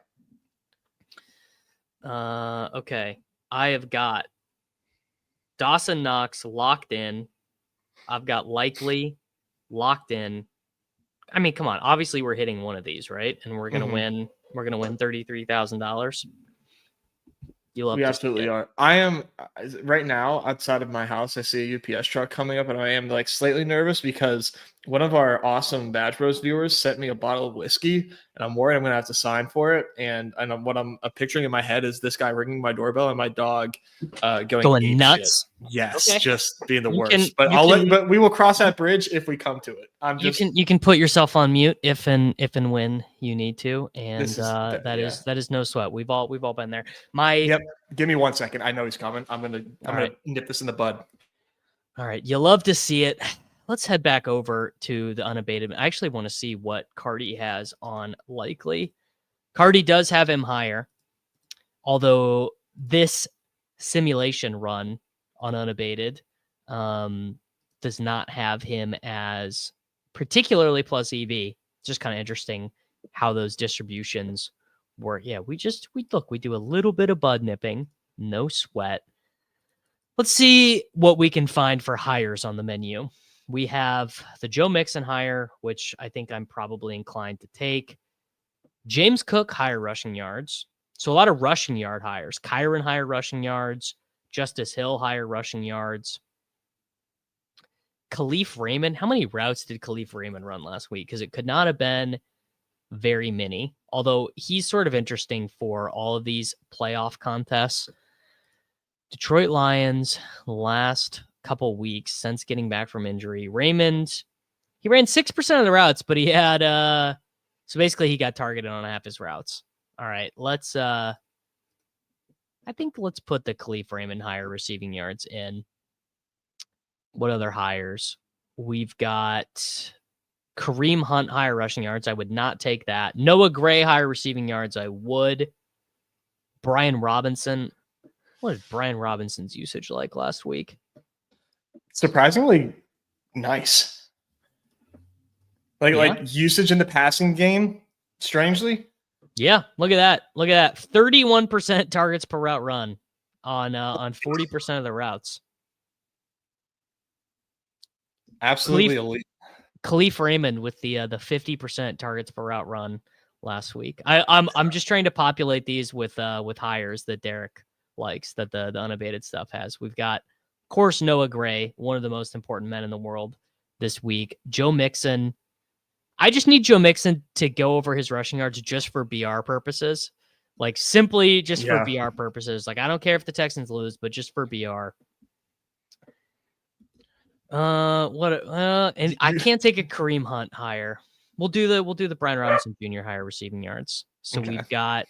Okay. I have got Dawson Knox locked in. I've got Likely locked in. I mean, come on. Obviously, we're hitting one of these, right? And we're gonna win. We're gonna win $33,000. You love. We absolutely are. I am right now outside of my house. I see a UPS truck coming up, and I am like slightly nervous because one of our awesome Badge Bros viewers sent me a bottle of whiskey, and I'm worried I'm gonna have to sign for it. And what I'm picturing in my head is this guy ringing my doorbell and my dog going nuts. Shit. Yes, okay. Just being the worst. But we will cross that bridge if we come to it. You can put yourself on mute if and when you need to, and that is no sweat. We've all been there. Yep. Give me 1 second. I know he's coming. I'm gonna nip this in the bud. All right. You love to see it. Let's head back over to the unabated. I actually want to see what Cardi has on Likely. Cardi does have him higher, although this simulation run on unabated does not have him as particularly plus EV. Just kind of interesting how those distributions work. Yeah, we do a little bit of bud nipping, no sweat. Let's see what we can find for hires on the menu. We have the Joe Mixon hire, which I think I'm probably inclined to take. James Cook higher rushing yards. So a lot of rushing yard hires. Kyron higher rushing yards. Justice Hill higher rushing yards. Khalif Raymond. How many routes did Khalif Raymond run last week? Because it could not have been very many. Although he's sort of interesting for all of these playoff contests. Detroit Lions last couple weeks since getting back from injury. Raymond, he ran 6% of the routes, but he had so basically he got targeted on half his routes. All right, let's I think let's put the Khalif Raymond higher receiving yards in. What other hires? We've got Kareem Hunt higher rushing yards. I would not take that. Noah Gray higher receiving yards. I would. Brian Robinson. What is Brian Robinson's usage like last week? Surprisingly nice. Like usage in the passing game, strangely. Yeah, look at that. Look at that. 31% targets per route run on 40% of the routes. Absolutely elite. Khalif Raymond with the 50% targets per route run last week. I'm just trying to populate these with hires that Derek likes, that the unabated stuff has. We've got, of course, Noah Gray, one of the most important men in the world this week. Joe Mixon. I just need Joe Mixon to go over his rushing yards just for BR purposes. Like simply just for BR purposes. Like I don't care if the Texans lose, but just for BR. And I can't take a Kareem Hunt higher. We'll do the Brian Robinson Jr. higher receiving yards. So we've got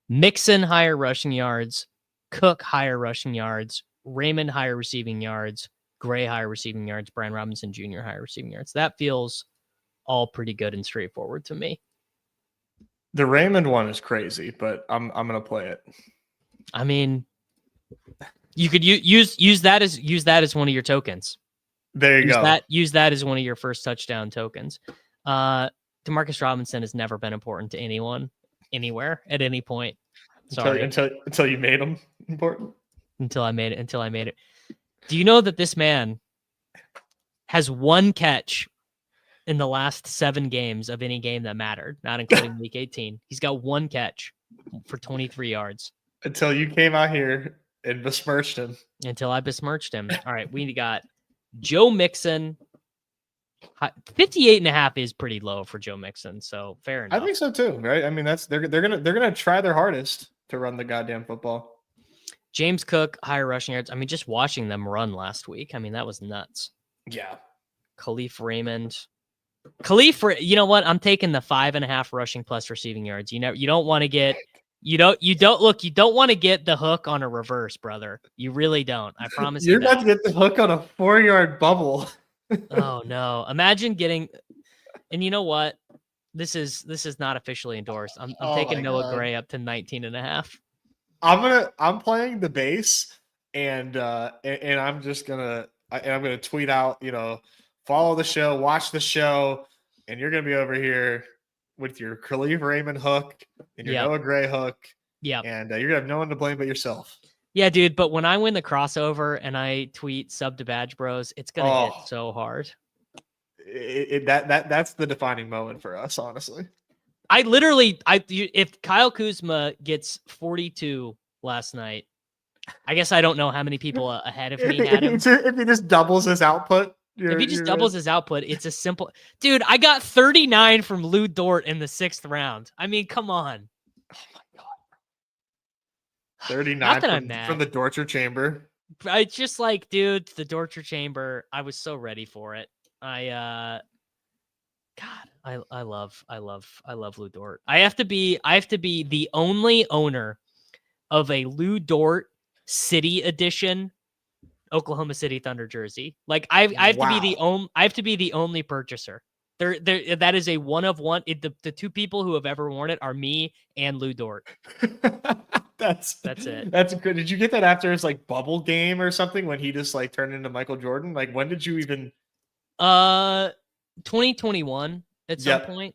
Mixon higher rushing yards, Cook higher rushing yards, Raymond higher receiving yards, Gray higher receiving yards, Brian Robinson Jr. higher receiving yards. That feels all pretty good and straightforward to me. The Raymond one is crazy, but I'm gonna play it. I mean, you could use that as one of your tokens. There you go. Use that as one of your first touchdown tokens. Demarcus Robinson has never been important to anyone, anywhere, at any point. Sorry. Until you made him important. Until I made it. Do you know that this man has one catch in the last 7 games of any game that mattered, not including week 18? He's got one catch for 23 yards. Until you came out here and besmirched him. Until I besmirched him. All right, we got Joe Mixon. 58.5 is pretty low for Joe Mixon, so fair enough. I think so too, right? I mean, they're gonna try their hardest to run the goddamn football. James Cook, higher rushing yards. I mean, just watching them run last week, I mean, that was nuts. Yeah. Khalif Raymond. You know what? I'm taking the 5.5 rushing plus receiving yards. You don't want to get you don't want to get the hook on a reverse, brother. You really don't. I promise you. You're about to get the hook on a 4-yard bubble. Oh no. Imagine getting, and you know what? This is not officially endorsed. I'm taking Noah Gray up to 19.5. I'm playing the base and I'm gonna tweet out, follow the show, watch the show, and you're gonna be over here with your Khalif Raymond hook and your Noah Gray hook. Yeah. And you're gonna have no one to blame but yourself. Yeah, dude. But when I win the crossover and I tweet sub to Badge Bros, it's gonna hit so hard. That's the defining moment for us, honestly. If Kyle Kuzma gets 42 last night, I guess I don't know how many people ahead of me had him. If he just doubles his output. His output, it's a simple... Dude, I got 39 from Lou Dort in the 6th round. I mean, come on. Oh my God. 39 from the torture chamber. It's just like, dude, the torture chamber. I was so ready for it. I love Lou Dort. I have to be the only owner of a Lou Dort City Edition Oklahoma City Thunder jersey. Like I have to be the only purchaser. That is a one of one. The 2 people who have ever worn it are me and Lou Dort. That's it. That's good. Did you get that after his bubble game or something when he just turned into Michael Jordan? When did you even? 2021 at some point.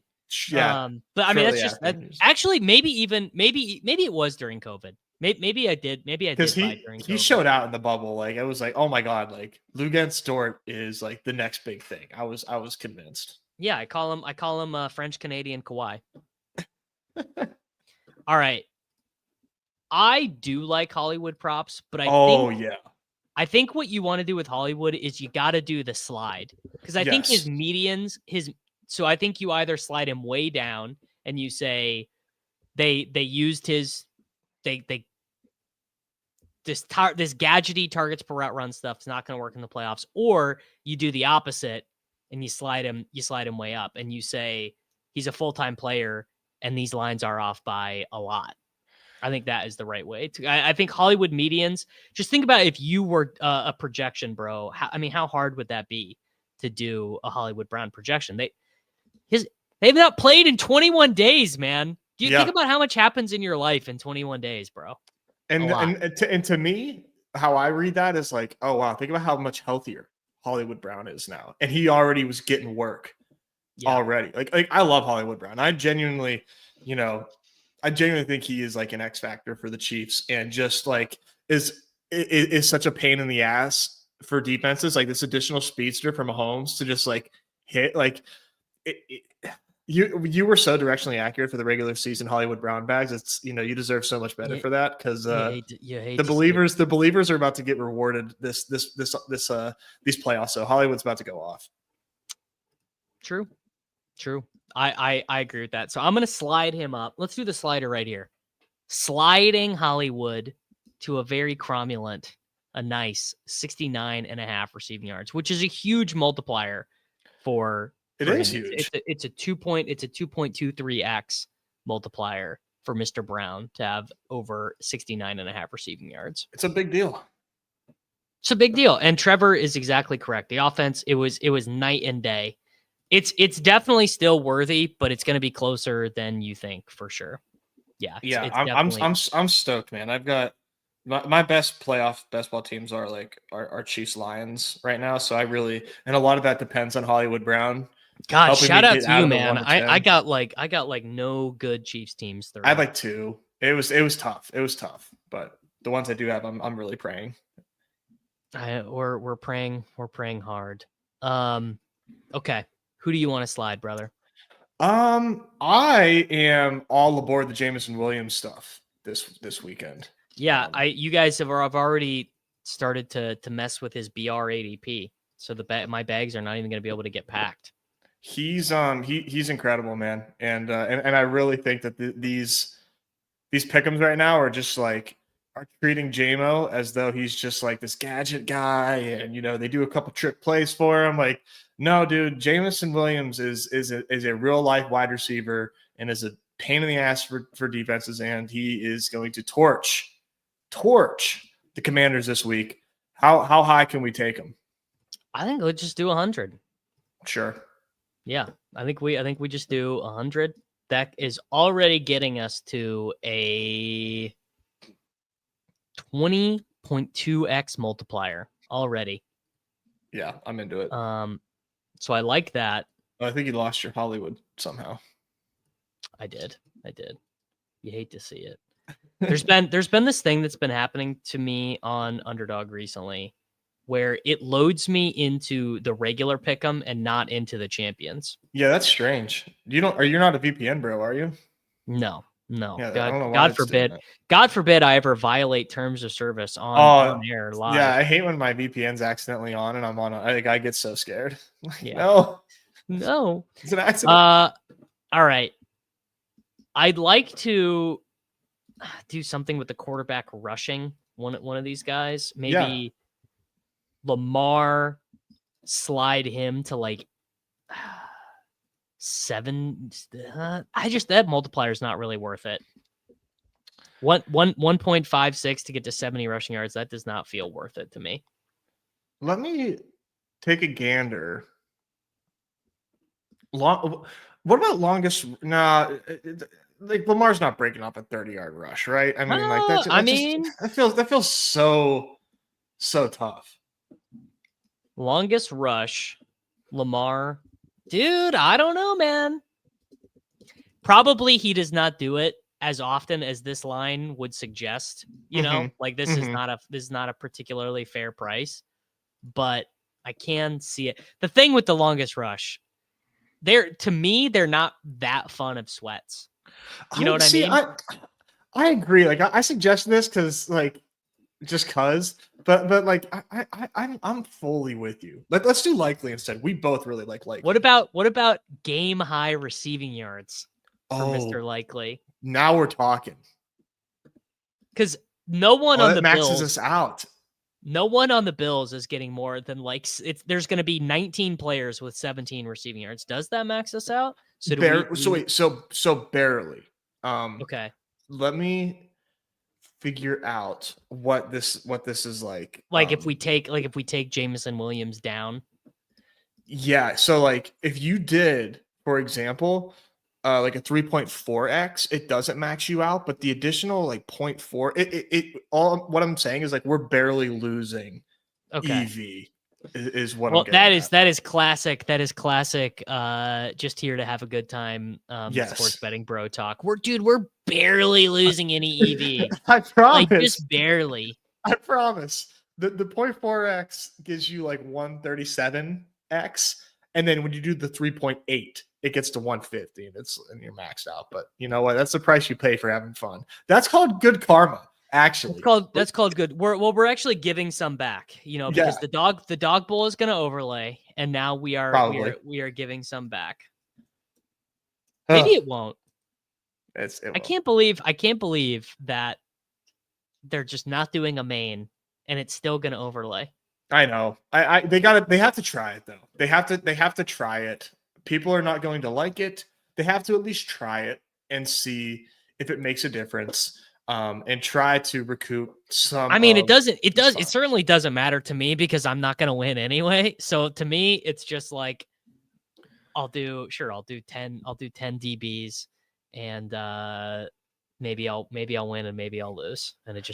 Yeah. But I mean, that's just actually maybe it was during COVID. Maybe I did. Because he showed out in the bubble. I was like, oh my God, Lou against Dort is the next big thing. I was convinced. Yeah, I call him French Canadian Kawhi. All right. I do like Hollywood props, but I think what you want to do with Hollywood is you got to do the slide, because I think his medians, so I think you either slide him way down and you say they used his this gadgety targets per route run stuff is not going to work in the playoffs, or you do the opposite and you slide him way up and you say he's a full-time player and these lines are off by a lot. I think that is the right way to. I think Hollywood medians. Just think about if you were a projection, bro. How hard would that be to do a Hollywood Brown projection? They've not played in 21 days, man. Do you think about how much happens in your life in 21 days, bro? And to me, how I read that is oh wow, think about how much healthier Hollywood Brown is now, and he already was getting work already. I love Hollywood Brown. I genuinely think he is an X factor for the Chiefs, and just is such a pain in the ass for defenses. This additional speedster from Mahomes to just hit You were so directionally accurate for the regular season Hollywood Brown bags. It's you deserve so much better for that, because the believers are about to get rewarded these playoffs. So Hollywood's about to go off. True. I agree with that. So I'm gonna slide him up. Let's do the slider right here. Sliding Hollywood to a very cromulent, a nice 69.5 receiving yards, which is a huge multiplier for. It is huge. It's a 2.23x multiplier for Mr. Brown to have over 69.5 receiving yards. It's a big deal. It's a big deal. And Trevor is exactly correct. The offense, it was night and day. It's definitely still worthy, but it's going to be closer than you think for sure. Yeah. It's definitely... I'm stoked, man. I've got my best playoff ball teams are like our Chiefs Lions right now. So and a lot of that depends on Hollywood Brown. God, helping shout me out get to out you, of the man. 1 to I 10. got like no good Chiefs teams. I had like 2. It was tough. It was tough, but the ones I do have, I'm really praying. We're praying hard. Okay. Who do you want to slide, brother? I am all aboard the Jameson Williams stuff this weekend. Yeah, you guys have already started to mess with his BR ADP, so my bags are not even going to be able to get packed. He's incredible, man, and I really think that these pick'ems right now are just like are treating JMO as though he's just like this gadget guy, and they do a couple trick plays for him. Like, no, dude, Jameson Williams is a real life wide receiver and is a pain in the ass for defenses, and he is going to torch the Commanders this week. How high can we take him? I think we'll just do 100. Sure. Yeah, I think we just do 100. That is already getting us to a 20.2x multiplier already. Yeah, I'm into it. So I like that. I think you lost your Hollywood somehow. I did. You hate to see it. There's been this thing that's been happening to me on Underdog recently where it loads me into the regular pick'em and not into the champions. Yeah, that's strange. You're not a VPN bro, are you? No. Yeah, I God, don't know why God forbid. God forbid I ever violate terms of service on air live. Yeah, I hate when my VPN's accidentally on and I'm on. I get so scared. Yeah. No. It's an accident. All right. I'd like to do something with the quarterback rushing one of these guys. Maybe Lamar, slide him to like 7. That multiplier is not really worth it. 1.56 to get to 70 rushing yards. That does not feel worth it to me. Let me take a gander. What about longest? Nah, like Lamar's not breaking up a 30-yard rush, right? I mean, that feels so tough. Longest rush, Lamar. Dude, I don't know, man. Probably he does not do it as often as this line would suggest. Like this is not a particularly fair price, but I can see it. The thing with the longest rush, they're not that fun of sweats. You know what I mean? I agree. Like I suggest this because but like I'm fully with you. Let's do likely instead. We both really like likely. What about game high receiving yards for Mr. Likely? Now we're talking. Because no one on the maxes Bills us out. No one on the Bills is getting more than there's going to be 19 players with 17 receiving yards. Does that max us out? So barely. Okay. Let me figure out what this is like. If we take Jameson Williams down. Yeah. So like if you did, for example, like a 3.4x, it doesn't max you out, but the additional like 0.4, it all what I'm saying is like we're barely losing EV is what I'm getting at. That is classic. That is classic. Just here to have a good time. Sports betting bro talk. We're barely losing any EV. I promise. Like just barely. I promise. The 0.4x gives you like 137x, and then when you do the 3.8, it gets to 150 and you're maxed out. But you know what? That's the price you pay for having fun. That's called good karma, actually. That's called good. We're actually giving some back, because the dog bowl is going to overlay, and now we are giving some back. Maybe it won't. I can't believe that they're just not doing a main and it's still going to overlay. I know. They have to try it though. They have to try it. People are not going to like it. They have to at least try it and see if it makes a difference. and try to recoup some. I mean, it funds. certainly doesn't matter to me because I'm not going to win anyway. So to me, it's just like, I'll do 10 DBs and maybe I'll win and maybe I'll lose. And it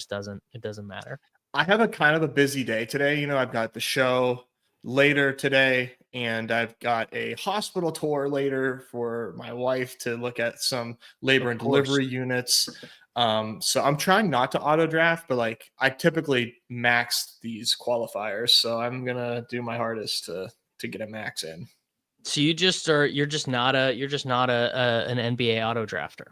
doesn't matter. I have a kind of a busy day today. You know, I've got the show later today and I've got a hospital tour later for my wife to look at some labor and delivery units. So I'm trying not to auto draft, but like I typically max these qualifiers. So I'm going to do my hardest to get a max in. So you're just not an NBA auto drafter.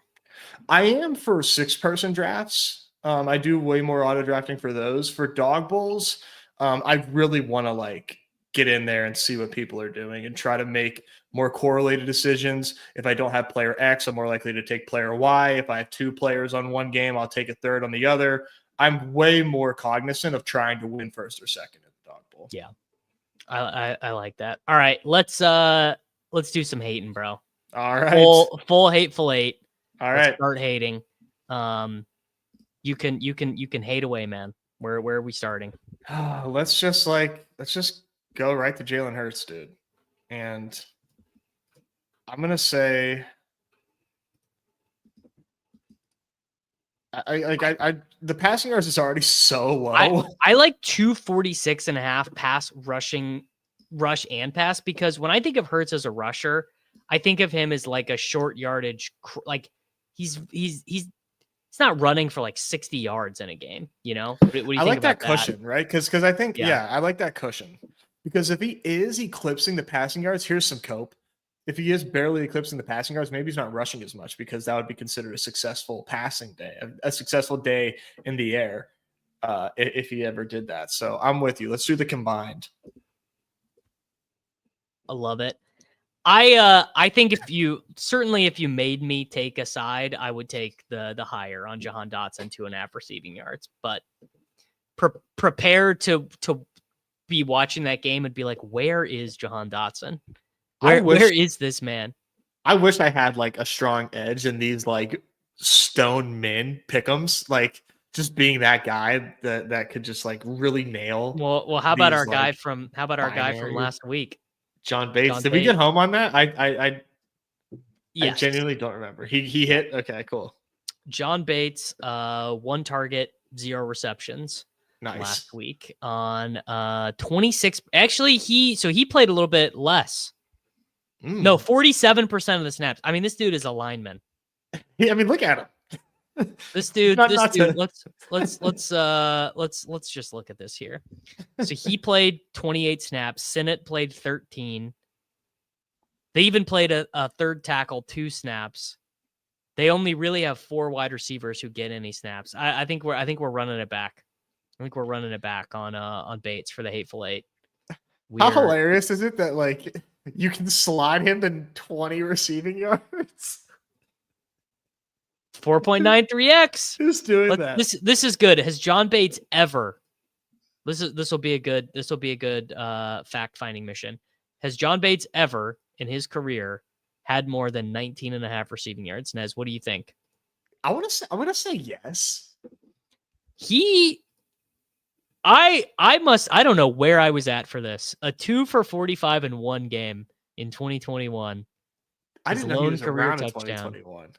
I am for 6-person drafts. I do way more auto drafting for those. For dog bowls, I really want to like get in there and see what people are doing and try to make more correlated decisions. If I don't have player X, I'm more likely to take player Y. If I have 2 players on one game, I'll take a third on the other. I'm way more cognizant of trying to win first or second in the dog bowl. Yeah. I like that. All right, let's do some hating, bro. All right. Full hateful 8. All Let's right. start hating. You can hate away, man. Where are we starting? Let's just go right to Jalen Hurts, dude. And I'm gonna say the passing yards is already so low. I like 246.5 rush and pass, because when I think of Hurts as a rusher, I think of him as like a short yardage, like he's not running for like 60 yards in a game, you know? What do you think I like about that cushion, right? Because I think, I like that cushion. Because if he is eclipsing the passing yards, here's some cope. If he is barely eclipsing the passing yards, maybe he's not rushing as much, because that would be considered a successful passing day, a successful day in the air, if he ever did that. So I'm with you. Let's do the combined. I love it. I think if you made me take a side, I would take the higher on Jahan Dotson, 2.5 receiving yards. But prepare to be watching that game and be like, where is Jahan Dotson? Where is this man? I wish I had like a strong edge in these like stone min pick'ems, like just being that guy that could just like really nail. Well, how about our guy from last week? John Bates. Did we get home on that? I genuinely don't remember. He hit. Okay, cool. John Bates, 1 target, 0 receptions. Nice. Last week on 26. Actually, he played a little bit less. No, 47% of the snaps. I mean, this dude is a lineman. Yeah, I mean, look at him. This dude. Let's just look at this here. So he played 28 snaps. Sinnott played 13. They even played a third tackle 2 snaps. They only really have 4 wide receivers who get any snaps. I think we're running it back. I think we're running it back on Bates for the hateful 8. How hilarious is it that like you can slide him to 20 receiving yards? 4.93x. Who's doing that? This is good. Has John Bates ever? This will be a good fact finding mission. Has John Bates ever in his career had more than 19.5 receiving yards? Nez, what do you think? I want to say yes. I don't know where I was at for this. A 2 for 45 in one game in 2021. I didn't know he was around in 2021.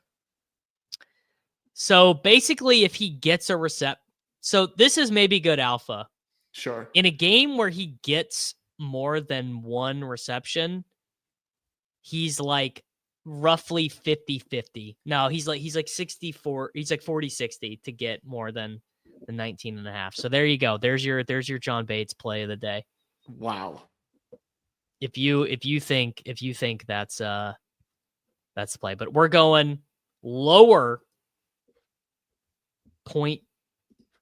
So basically, if he gets a so this is maybe good alpha. Sure. In a game where he gets more than 1 reception, he's like roughly 50-50. No, he's like 64. He's like 40-60 to get more than the 19.5. So there you go. There's your John Bates play of the day. Wow. If you think that's the play, but we're going lower point.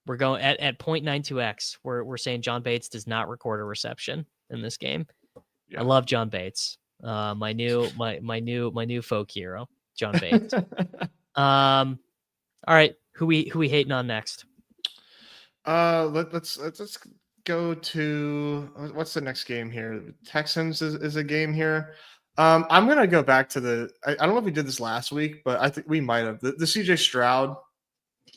We're going at 0.92x. We're saying John Bates does not record a reception in this game. Yeah. I love John Bates. My new folk hero, John Bates. All right, who we hating on next? Let's go to what's the next game here? The Texans is a game here. I'm gonna go back to I don't know if we did this last week, but I think we might have the CJ Stroud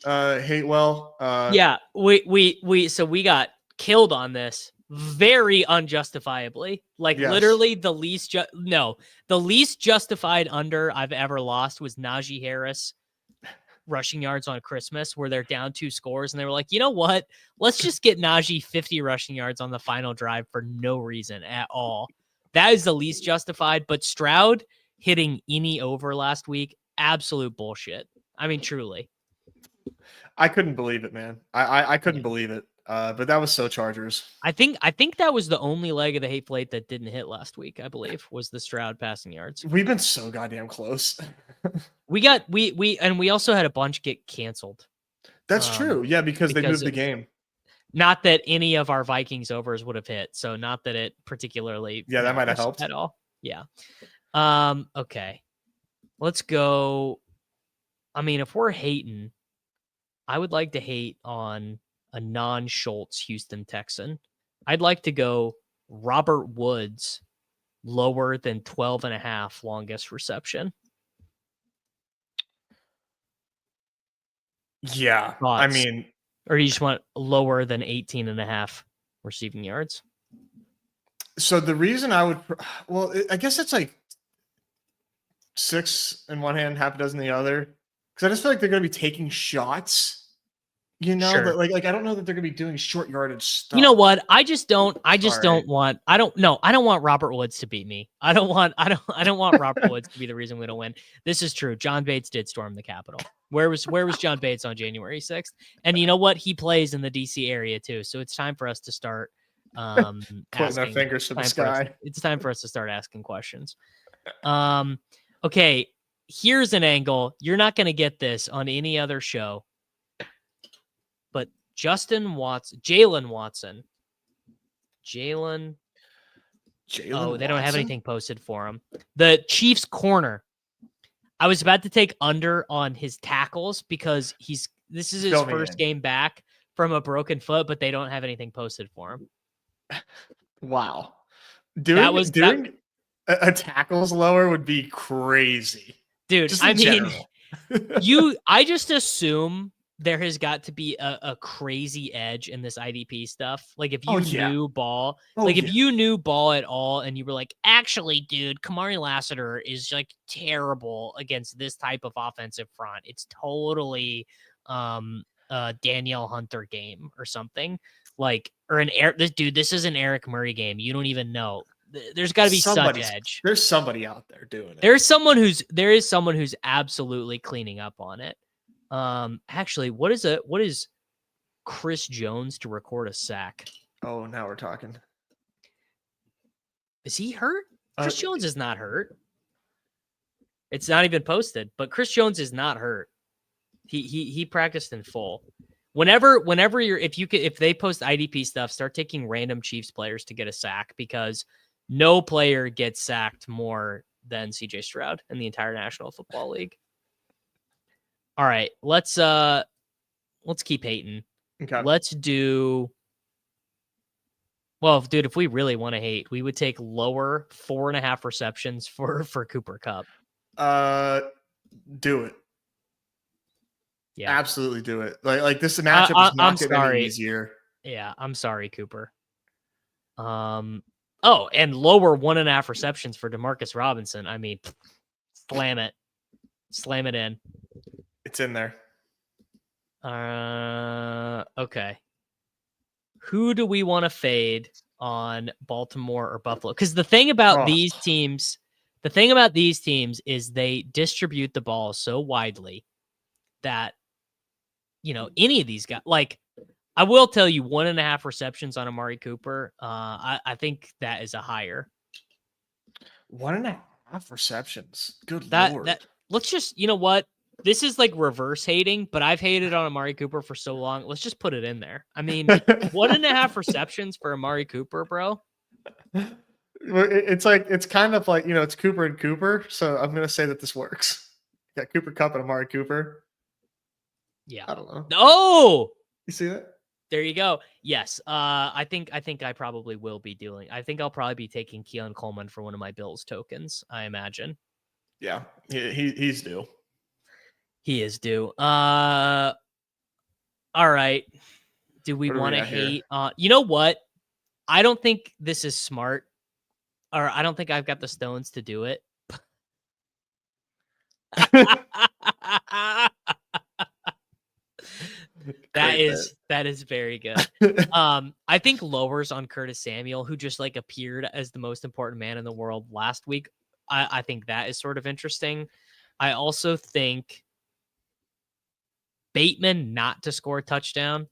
Hatewell. Yeah, we got killed on this very unjustifiably. Like Yes. literally the least justified under I've ever lost was Najee Harris rushing yards on Christmas, where they're down 2 scores and they were like, you know what? Let's just get Najee 50 rushing yards on the final drive for no reason at all. That is the least justified. But Stroud hitting any over last week, absolute bullshit. I mean, truly. I couldn't believe it, man. I couldn't believe it. But that was so Chargers. I think that was the only leg of the Hateful Eight that didn't hit last week, I believe, was the Stroud passing yards. We've been so goddamn close. We also had a bunch get canceled. That's true. Yeah, because they moved the game. Not that any of our Vikings overs would have hit, so not that it particularly that might have helped at all. Yeah. Okay. Let's go. I mean, if we're hating, I would like to hate on a non-Schultz Houston Texan. I'd like to go Robert Woods lower than 12.5 longest reception. Yeah. Thoughts? I mean, or do you just want lower than 18.5 receiving yards? So the reason I would, I guess it's like 6 in one hand, half a dozen in the other. Because I just feel like they're going to be taking shots. You know, Sure. but like I don't know that they're going to be doing short yardage stuff. You know what? I don't want Robert Woods to beat me. I don't want Robert Woods to be the reason we don't win. This is true. John Bates did storm the Capitol. Where was John Bates on January 6th? And you know what? He plays in the DC area too. So it's time for us to start pointing our fingers to the sky. It's time for us to start asking questions. Okay, here's an angle. You're not going to get this on any other show. But Jalen Watson. Oh, they don't have anything posted for him. The Chiefs corner. I was about to take under on his tackles because this is his first game back from a broken foot, but they don't have anything posted for him. Wow. Doing a tackles lower would be crazy. Dude, I just assume there has got to be a crazy edge in this IDP stuff. Like if you knew ball, if you knew ball at all and you were like, actually, dude, Kamari Lassiter is like terrible against this type of offensive front. It's totally a Danielle Hunter game or something this is an Eric Murray game. You don't even know. There's got to be such edge. There's somebody out there doing it. There is someone who's absolutely cleaning up on it. Actually, what is Chris Jones to record a sack? Oh, now we're talking. Is he hurt? Chris Jones is not hurt. It's not even posted, but Chris Jones is not hurt. He practiced in full. Whenever if they post IDP stuff, start taking random Chiefs players to get a sack because no player gets sacked more than CJ Stroud in the entire National Football League. All right, let's keep hating. Okay. Let's do. Well, dude, if we really want to hate, we would take lower 4.5 receptions for Cooper Kupp. Do it. Yeah, absolutely do it. Like this matchup is not getting any easier. Yeah, I'm sorry, Cooper. And lower 1.5 receptions for Demarcus Robinson. I mean, slam it in. It's in there. Okay. Who do we want to fade on Baltimore or Buffalo? Because the thing about these teams is they distribute the ball so widely that, any of these guys, like, I will tell you 1.5 receptions on Amari Cooper. I think that is a higher. 1.5 receptions. Good Lord. Let's just, you know what? This is like reverse hating, but I've hated on Amari Cooper for so long. Let's just put it in there. I mean, 1.5 receptions for Amari Cooper, bro. It's kind of like, it's Cooper and Cooper. So I'm going to say that this works. Yeah, Cooper Kupp and Amari Cooper. Yeah. I don't know. Oh, you see that? There you go. Yes. I think I probably will be doing. I think I'll probably be taking Keon Coleman for one of my Bills tokens, I imagine. Yeah. He's due. He is due. All right. Do we What do we want to got here? hate? You know what? I don't think this is smart, or I don't think I've got the stones to do it. That is very good. I think lowers on Curtis Samuel, who just like appeared as the most important man in the world last week. I think that is sort of interesting. I also think Bateman not to score a touchdown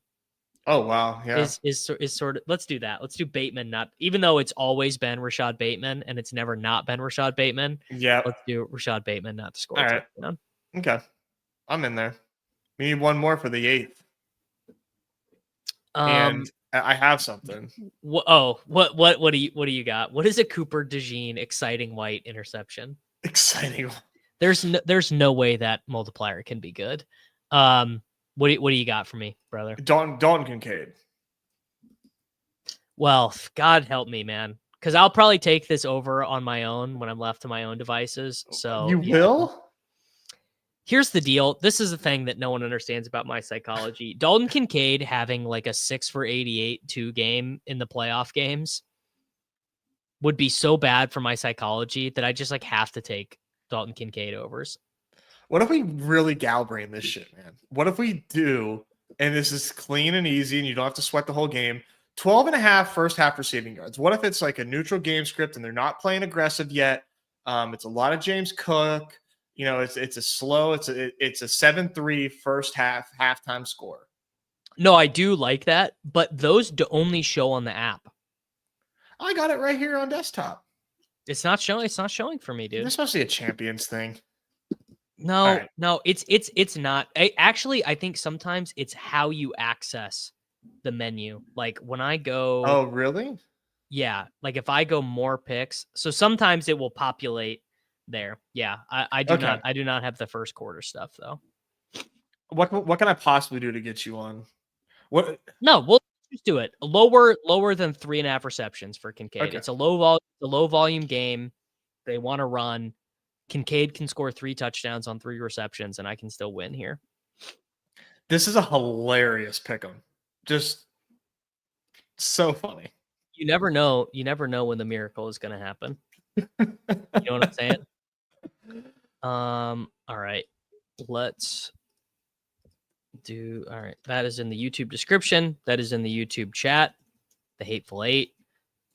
Oh wow, yeah. is sort of, let's do that. Let's do Bateman not, even though it's always been Rashad Bateman and it's never not been Rashad Bateman. Yeah. Let's do Rashad Bateman not to score All a right. touchdown. Okay. I'm in there. We need one more for the 8th. And I have something. What do you got? What is a Cooper DeJean exciting white interception? Exciting. There's no way that multiplier can be good. What do you got for me, brother? Dalton Kincaid. Well, God help me, man, because I'll probably take this over on my own when I'm left to my own devices. So you will. Here's the deal. This is the thing that no one understands about my psychology. Dalton Kincaid having like a 6 for 88 2 game in the playoff games would be so bad for my psychology that I just like have to take Dalton Kincaid overs. What if we really Galbrain this shit, man? What if we do, and this is clean and easy and you don't have to sweat the whole game, 12.5 first half receiving yards? What if it's like a neutral game script and they're not playing aggressive yet? It's a lot of James Cook. You know, it's a slow, it's a 7-3 first half halftime score. No, I do like that, but those do only show on the app. I got it right here on desktop. It's not showing. It's not showing for me, dude. This must be a Champions thing. No, right. No, it's not. I think sometimes it's how you access the menu. Like when I go. Oh, really? Yeah, like if I go more picks, so sometimes it will populate there. Yeah, I do not. I do not have the first quarter stuff though. What can I possibly do to get you on? What? No, we'll just do it lower than 3.5 receptions for Kincaid. Okay. It's a low volume game. They want to run. Kincaid can score 3 touchdowns on 3 receptions, and I can still win here. This is a hilarious pick'em. Just so funny. You never know. You never know when the miracle is going to happen. You know what I'm saying? All right. Let's do. All right. That is in the YouTube description. That is in the YouTube chat. The Hateful Eight.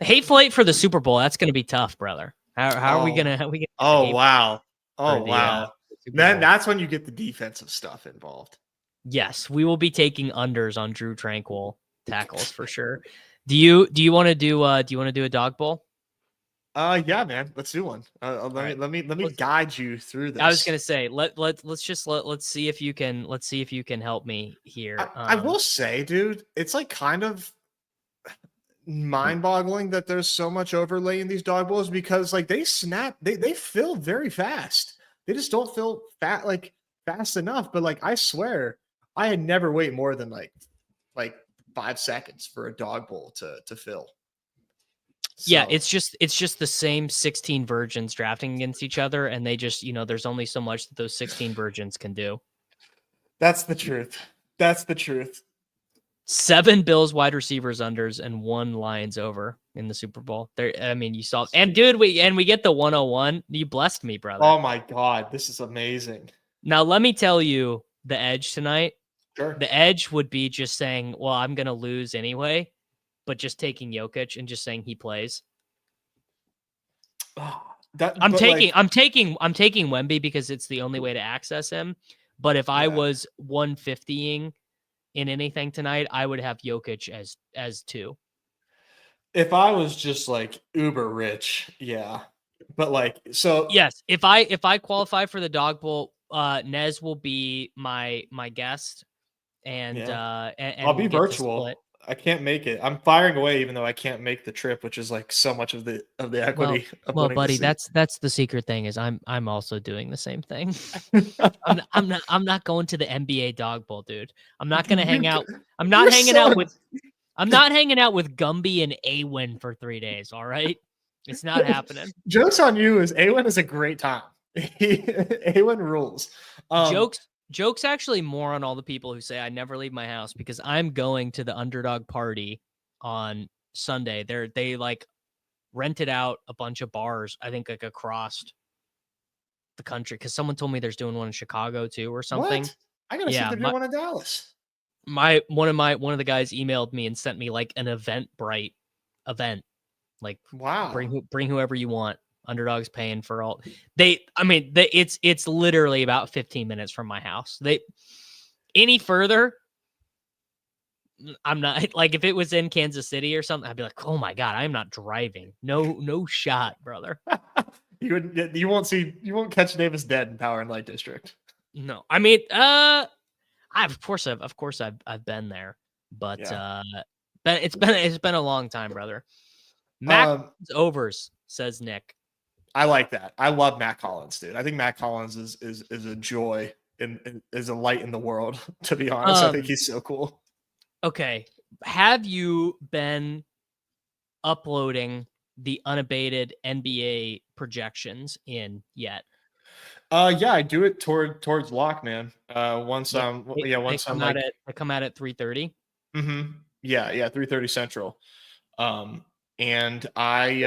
The Hateful Eight for the Super Bowl. That's going to be tough, brother. How are we gonna? Oh wow! Oh the, wow! Then that's when you get the defensive stuff involved. Yes, we will be taking unders on Drew Tranquil tackles for sure. Do you want to do a dog bowl? Yeah, man. Let's do one. Let me guide you through this. I was gonna say let's see if you can help me here. I will say, dude, it's like kind of mind-boggling that there's so much overlay in these dog bowls because like they fill very fast. They just don't fill fast enough. But like I swear, I had never wait more than like 5 seconds for a dog bowl to fill. So. Yeah, it's just the same 16 virgins drafting against each other, and they just there's only so much that those 16 virgins can do. That's the truth. That's the truth. 7 Bills wide receivers unders and 1 Lions over in the Super Bowl. There, I mean, you saw, and dude, we get the 101. You blessed me, brother. Oh my God, this is amazing. Now let me tell you the edge tonight. Sure. The edge would be just saying, "Well, I'm gonna lose anyway," but just taking Jokic and just saying he plays. I'm taking Wemby because it's the only way to access him. But if I was 150ing in anything tonight, I would have Jokic as 2. If I was just like uber rich, yeah. But like yes, if I qualify for the dog bowl, Nez will be my guest, and I'll be virtual. I can't make it. I'm firing away, even though I can't make the trip, which is like so much of the equity. Well, buddy, that's the secret thing is I'm also doing the same thing. I'm not going to the NBA dog bowl, dude. I'm not gonna hang out. I'm not hanging out with Gumby and Awin for 3 days. All right, it's not happening. Jokes on you. Awin is a great time. Awin rules. Joke's actually more on all the people who say I never leave my house, because I'm going to the Underdog party on Sunday. They like rented out a bunch of bars, I think like across the country, because someone told me there's doing one in Chicago too or something. What? I gotta see if Yeah, they're doing one in Dallas. one of the guys emailed me and sent me like an Eventbrite event. Like, Wow. bring whoever you want. Underdog's paying for all. It's literally about 15 minutes from my house. Any further, I'm not, like, if it was in Kansas City or something, I'd be like, oh my God, I'm not driving. No shot, brother. You won't catch Davis dead in Power and Light District. No, I mean, of course I've been there, but Yeah. it's been a long time, brother. Mac overs, says Nick. I like that. I love Matt Collins, dude. I think Matt Collins is a joy and is a light in the world, to be honest. I think he's so cool. Okay. Have you been uploading the unabated NBA projections in yet? Yeah, I do it towards lock, man. Once they I'm they come out at 3:30. Mm-hmm. Yeah, 3:30 Central. And I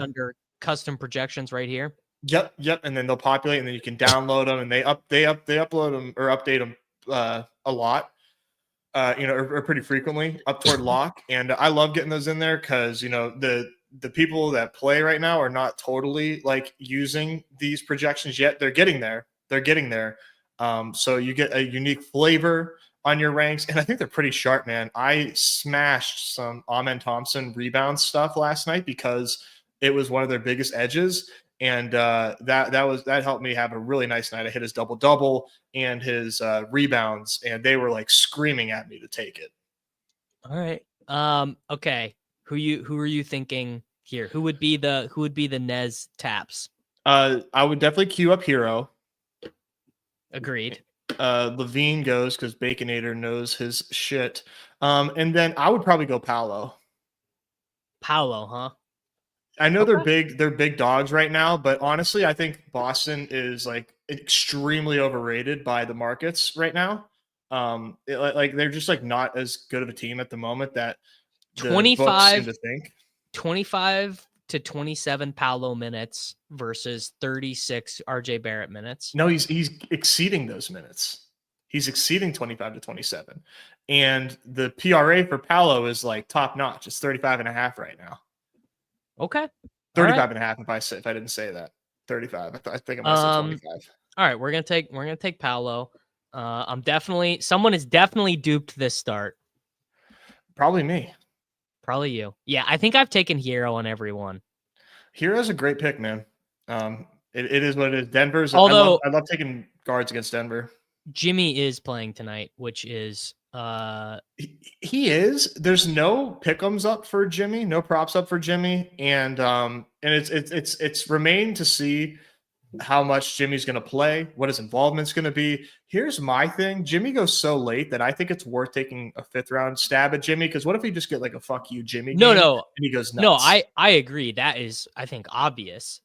under custom projections right here. Yep. And then they'll populate, and then you can download them, and they upload them or update them a lot. Or pretty frequently up toward lock. And I love getting those in there because, the people that play right now are not totally like using these projections yet. They're getting there. So you get a unique flavor on your ranks. And I think they're pretty sharp, man. I smashed some Amen Thompson rebound stuff last night because it was one of their biggest edges. And that helped me have a really nice night. I hit his double and his rebounds, and they were like screaming at me to take it. All right. Okay. Who are you thinking here? Who would be the Nez taps? I would definitely queue up Hero. Agreed. Levine goes because Baconator knows his shit. And then I would probably go Paolo. Paolo, huh? I know they're big dogs right now, but honestly, I think Boston is like extremely overrated by the markets right now. They're just like not as good of a team at the moment that the books seem to think. 25 to 27 Paolo minutes versus 36 RJ Barrett minutes. No, he's exceeding those minutes. He's exceeding 25 to 27. And the PRA for Paolo is like top notch. It's 35.5 right now. Okay. 35.5 if I didn't say that. 35. I think I might say 25. All right, we're gonna take Paolo. Someone is definitely duped this start. Probably me. Probably you. Yeah, I think I've taken Hero on everyone. Hero's a great pick, man. It is what it is. Denver's. Although I love taking guards against Denver. Jimmy is playing tonight, which is he is. There's no pick'ems up for Jimmy, no props up for Jimmy, and it's remained to see how much Jimmy's going to play, what his involvement's going to be. Here's my thing. Jimmy goes so late that I think it's worth taking a 5th round stab at Jimmy, because what if he just get like a fuck you Jimmy game and he goes nuts? No, I agree. That is, I think, obvious.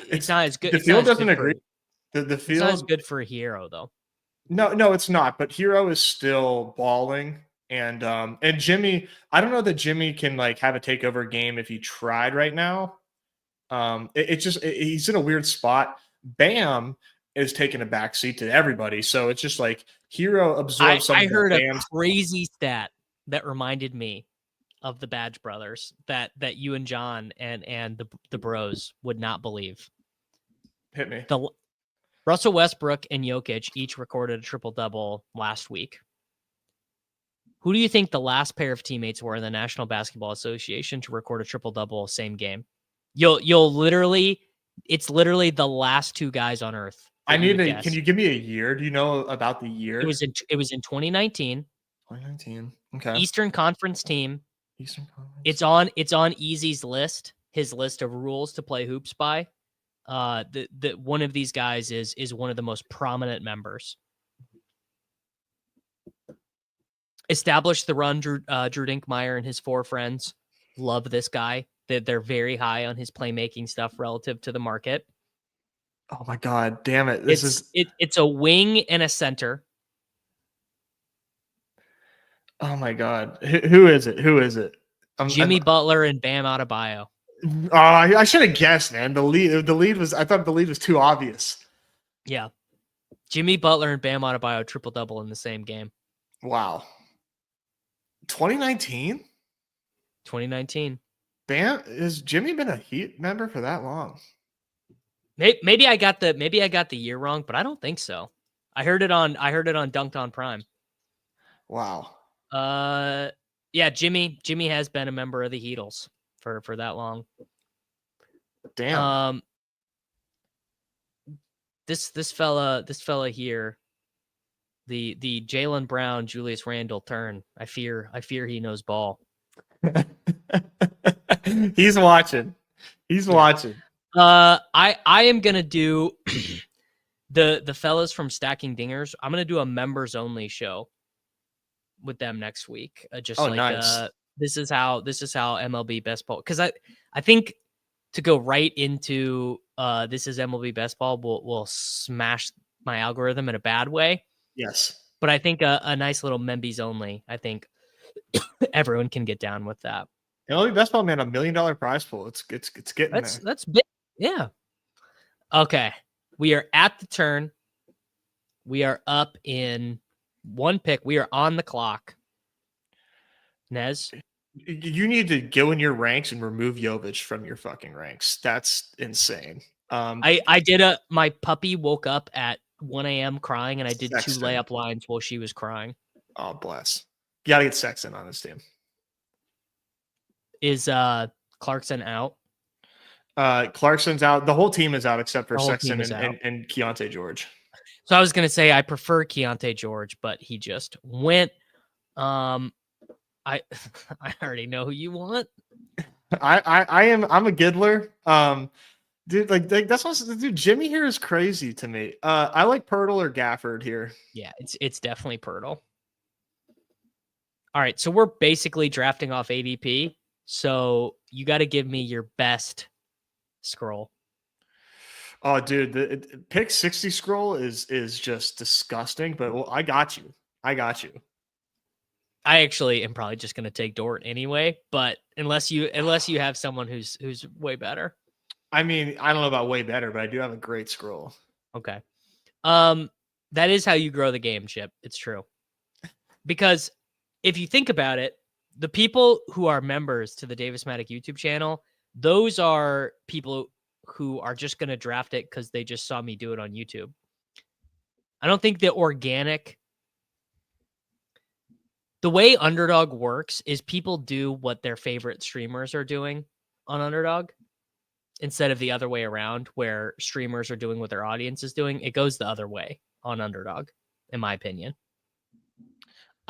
It's not as good. The field doesn't agree. The field, it's not as good for a Hero, though. No, it's not. But Hero is still balling. And Jimmy, I don't know that Jimmy can like have a takeover game if he tried right now. He's in a weird spot. Bam is taking a backseat to everybody, so it's just like Hero absorbs some. I heard a crazy stat that reminded me of the Badge Brothers that you and John and the bros would not believe. Hit me. Russell Westbrook and Jokic each recorded a triple-double last week. Who do you think the last pair of teammates were in the National Basketball Association to record a triple-double same game? You'll literally, it's literally the last 2 guys on earth. Can you give me a year? Do you know about the year? It was in 2019. 2019. Okay. Eastern Conference team. Eastern Conference. It's on Easy's list, his list of rules to play hoops by. The one of these guys is one of the most prominent members. Established the run, Drew Dinkmeyer and his 4 friends love this guy. They're very high on his playmaking stuff relative to the market. Oh my God, damn it. It's a wing and a center. Oh my God. Who is it? Who is it? Jimmy Butler and Bam Adebayo. I should have guessed, man. The lead was, I thought the lead was too obvious. Yeah. Jimmy Butler and Bam Adebayo triple-double in the same game. Wow. 2019? 2019. Bam, has Jimmy been a Heat member for that long? Maybe I got the year wrong, but I don't think so. I heard it on Dunked on Prime. Wow. Yeah, Jimmy has been a member of the Heatles for that long. Damn. This fella here, the Jaylen Brown, Julius Randle turn. I fear he knows ball. He's watching. He's watching. I am gonna do the fellas from Stacking Dingers. I'm gonna do a members only show with them next week. Nice. This is how MLB Best Ball, because I think to go right into this is MLB Best Ball will smash my algorithm in a bad way. Yes. But I think a nice little members only, I think everyone can get down with that. MLB Best Ball, man, $1 million prize pool. It's getting there. That's big. Yeah. Okay. We are at the turn. We are up in one pick. We are on the clock. Nez? You need to go in your ranks and remove Jovic from your fucking ranks. That's insane. I did my puppy woke up at 1 a.m. crying, and I did Sexton. 2 layup lines while she was crying. Oh, bless. You got to get Sexton on this team. Is Clarkson out? Clarkson's out. The whole team is out except for Sexton and Keontae George. So I was going to say I prefer Keontae George, but he just went. I already know who you want. I'm a Giddler. Dude, like that's what dude. Jimmy here is crazy to me. I like Pirtle or Gafford here. Yeah, it's definitely Pirtle. All right, so we're basically drafting off ADP. So you got to give me your best scroll. Oh, dude, the pick 60 scroll is just disgusting. But well, I got you. I actually am probably just going to take Dort anyway. But unless you have someone who's way better. I mean, I don't know about way better, but I do have a great scroll. Okay. That is how you grow the game, Chip. It's true. Because if you think about it, the people who are members to the Davis Mattek YouTube channel, those are people who are just going to draft it because they just saw me do it on YouTube. I don't think the way Underdog works is people do what their favorite streamers are doing on Underdog instead of the other way around where streamers are doing what their audience is doing. It goes the other way on Underdog, in my opinion.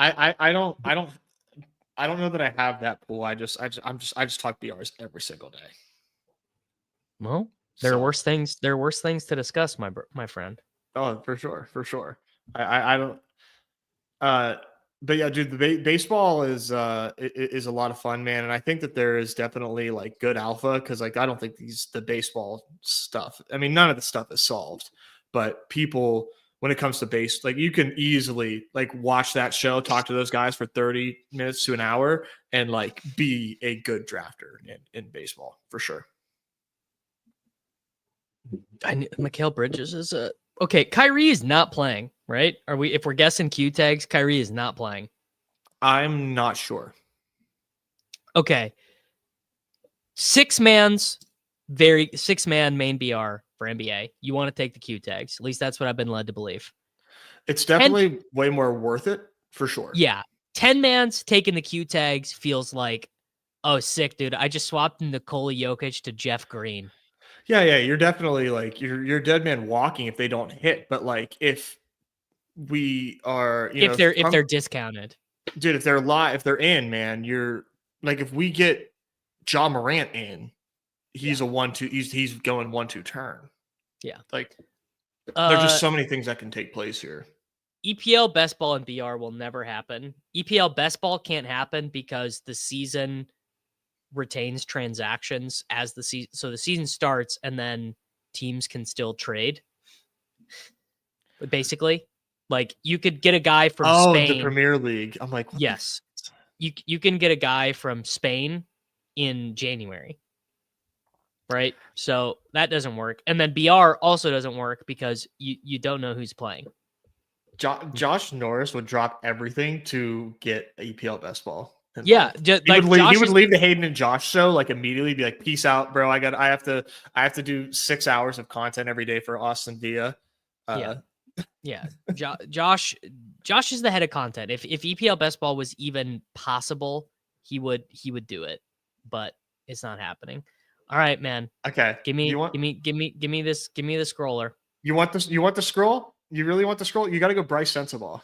I don't know that I have that pool. I just talk BRs every single day. Well, there are worse things. There are worse things to discuss, my friend. Oh, for sure. I don't. But yeah, dude, the baseball is a lot of fun, man. And I think that there is definitely like good alpha because like I don't think the baseball stuff. I mean, none of the stuff is solved, but people. When it comes to base, like you can easily like watch that show, talk to those guys for 30 minutes to an hour and like be a good drafter in baseball for sure. Mikal Bridges is okay. Kyrie is not playing, right? If we're guessing Q tags, Kyrie is not playing. I'm not sure. Okay. 6-man main BR for NBA. You want to take the Q tags. At least that's what I've been led to believe. It's definitely way more worth it for sure. Yeah. 10-man's taking the Q tags feels like, oh, sick, dude. I just swapped Nikola Jokic to Jeff Green. Yeah. You're definitely like you're dead man walking if they don't hit. But like if we are, if they're discounted, dude, if they're in, man, you're like if we get Ja Morant in. He's a 1-2. He's going 1-2 turn. Yeah, like there's just so many things that can take place here. EPL best ball and BR will never happen. EPL best ball can't happen because the season retains transactions as the season. So the season starts and then teams can still trade. But basically, like you could get a guy from Spain. The Premier League. I'm like, what yes, you can get a guy from Spain in January, right? So that doesn't work. And then BR also doesn't work because you don't know who's playing. Josh Norris would drop everything to get EPL best ball. Yeah, he would leave the Hayden and Josh show like immediately. Be like, peace out, bro. I have to do 6 hours of content every day for Austin Villa. Yeah. Josh is the head of content. If EPL best ball was even possible, he would do it, but it's not happening. All right, man. Okay. Give me the scroller. You want this? You want the scroll? You really want the scroll? You got to go Bryce Sensabaugh.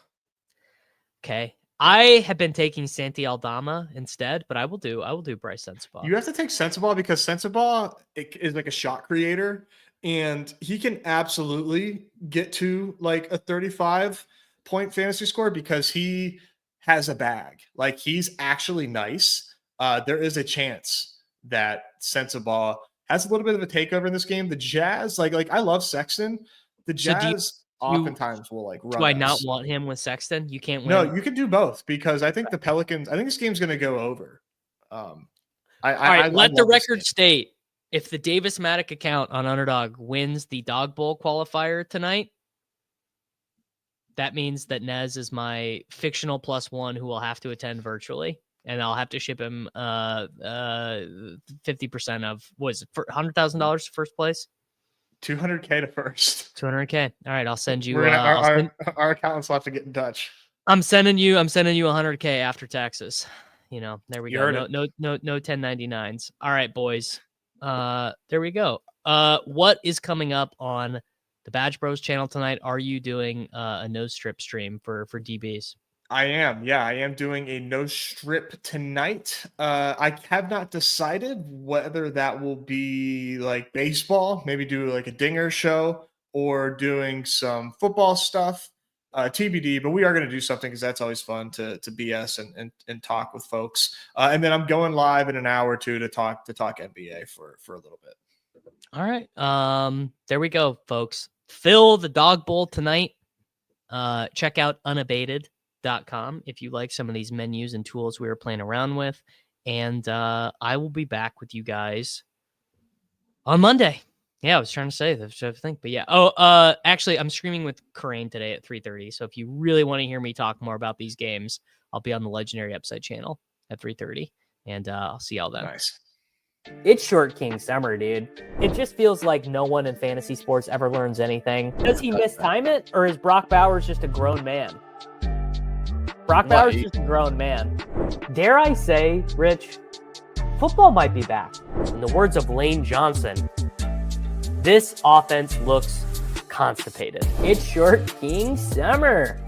Okay. I have been taking Santi Aldama instead, but I will do Bryce Sensabaugh. You have to take Sensabaugh because Sensabaugh is like a shot creator, and he can absolutely get to like a 35-point fantasy score because he has a bag. Like he's actually nice. There is a chance that Sensabaugh has a little bit of a takeover in this game. The Jazz, like I love Sexton. The Jazz oftentimes will like run. Do I not want him with Sexton? You can't win. No, you can do both because I think the Pelicans. I think this game's going to go over. All right, let the record state: if the Davis Mattek account on Underdog wins the Dog Bowl qualifier tonight, that means that Nez is my fictional +1 who will have to attend virtually, and I'll have to ship him 50% of $100,000 to first place. $200K to first. $200K. All right, I'll send you. Our accountants will have to get in touch. I'm sending you $100K after taxes. There we You go. heard No 1099s. All right, boys. There we go. What is coming up on the Badge Bros channel tonight? Are you doing a no strip stream for DBs? I am. Yeah, I am doing a no strip tonight. I have not decided whether that will be like baseball, maybe do like a dinger show or doing some football stuff, TBD, but we are going to do something because that's always fun to BS and talk with folks. And then I'm going live in an hour or two to talk NBA for a little bit. All right. There we go, folks. Fill the Dog Bowl tonight. Check out unabated.com if you like some of these menus and tools we were playing around with. And I will be back with you guys on Monday. Yeah, I was trying to say the thing, but yeah. Actually, I'm streaming with Karain today at 3:30. So if you really want to hear me talk more about these games, I'll be on the Legendary Upside channel at 3:30, and I'll see y'all then. Nice. It's Short King Summer, dude. It just feels like no one in fantasy sports ever learns anything. Does he mistime it, or is Brock Bowers just a grown man? Brock Bowers is just a grown man. Dare I say, Rich, football might be back. In the words of Lane Johnson, this offense looks constipated. It's Short King Summer.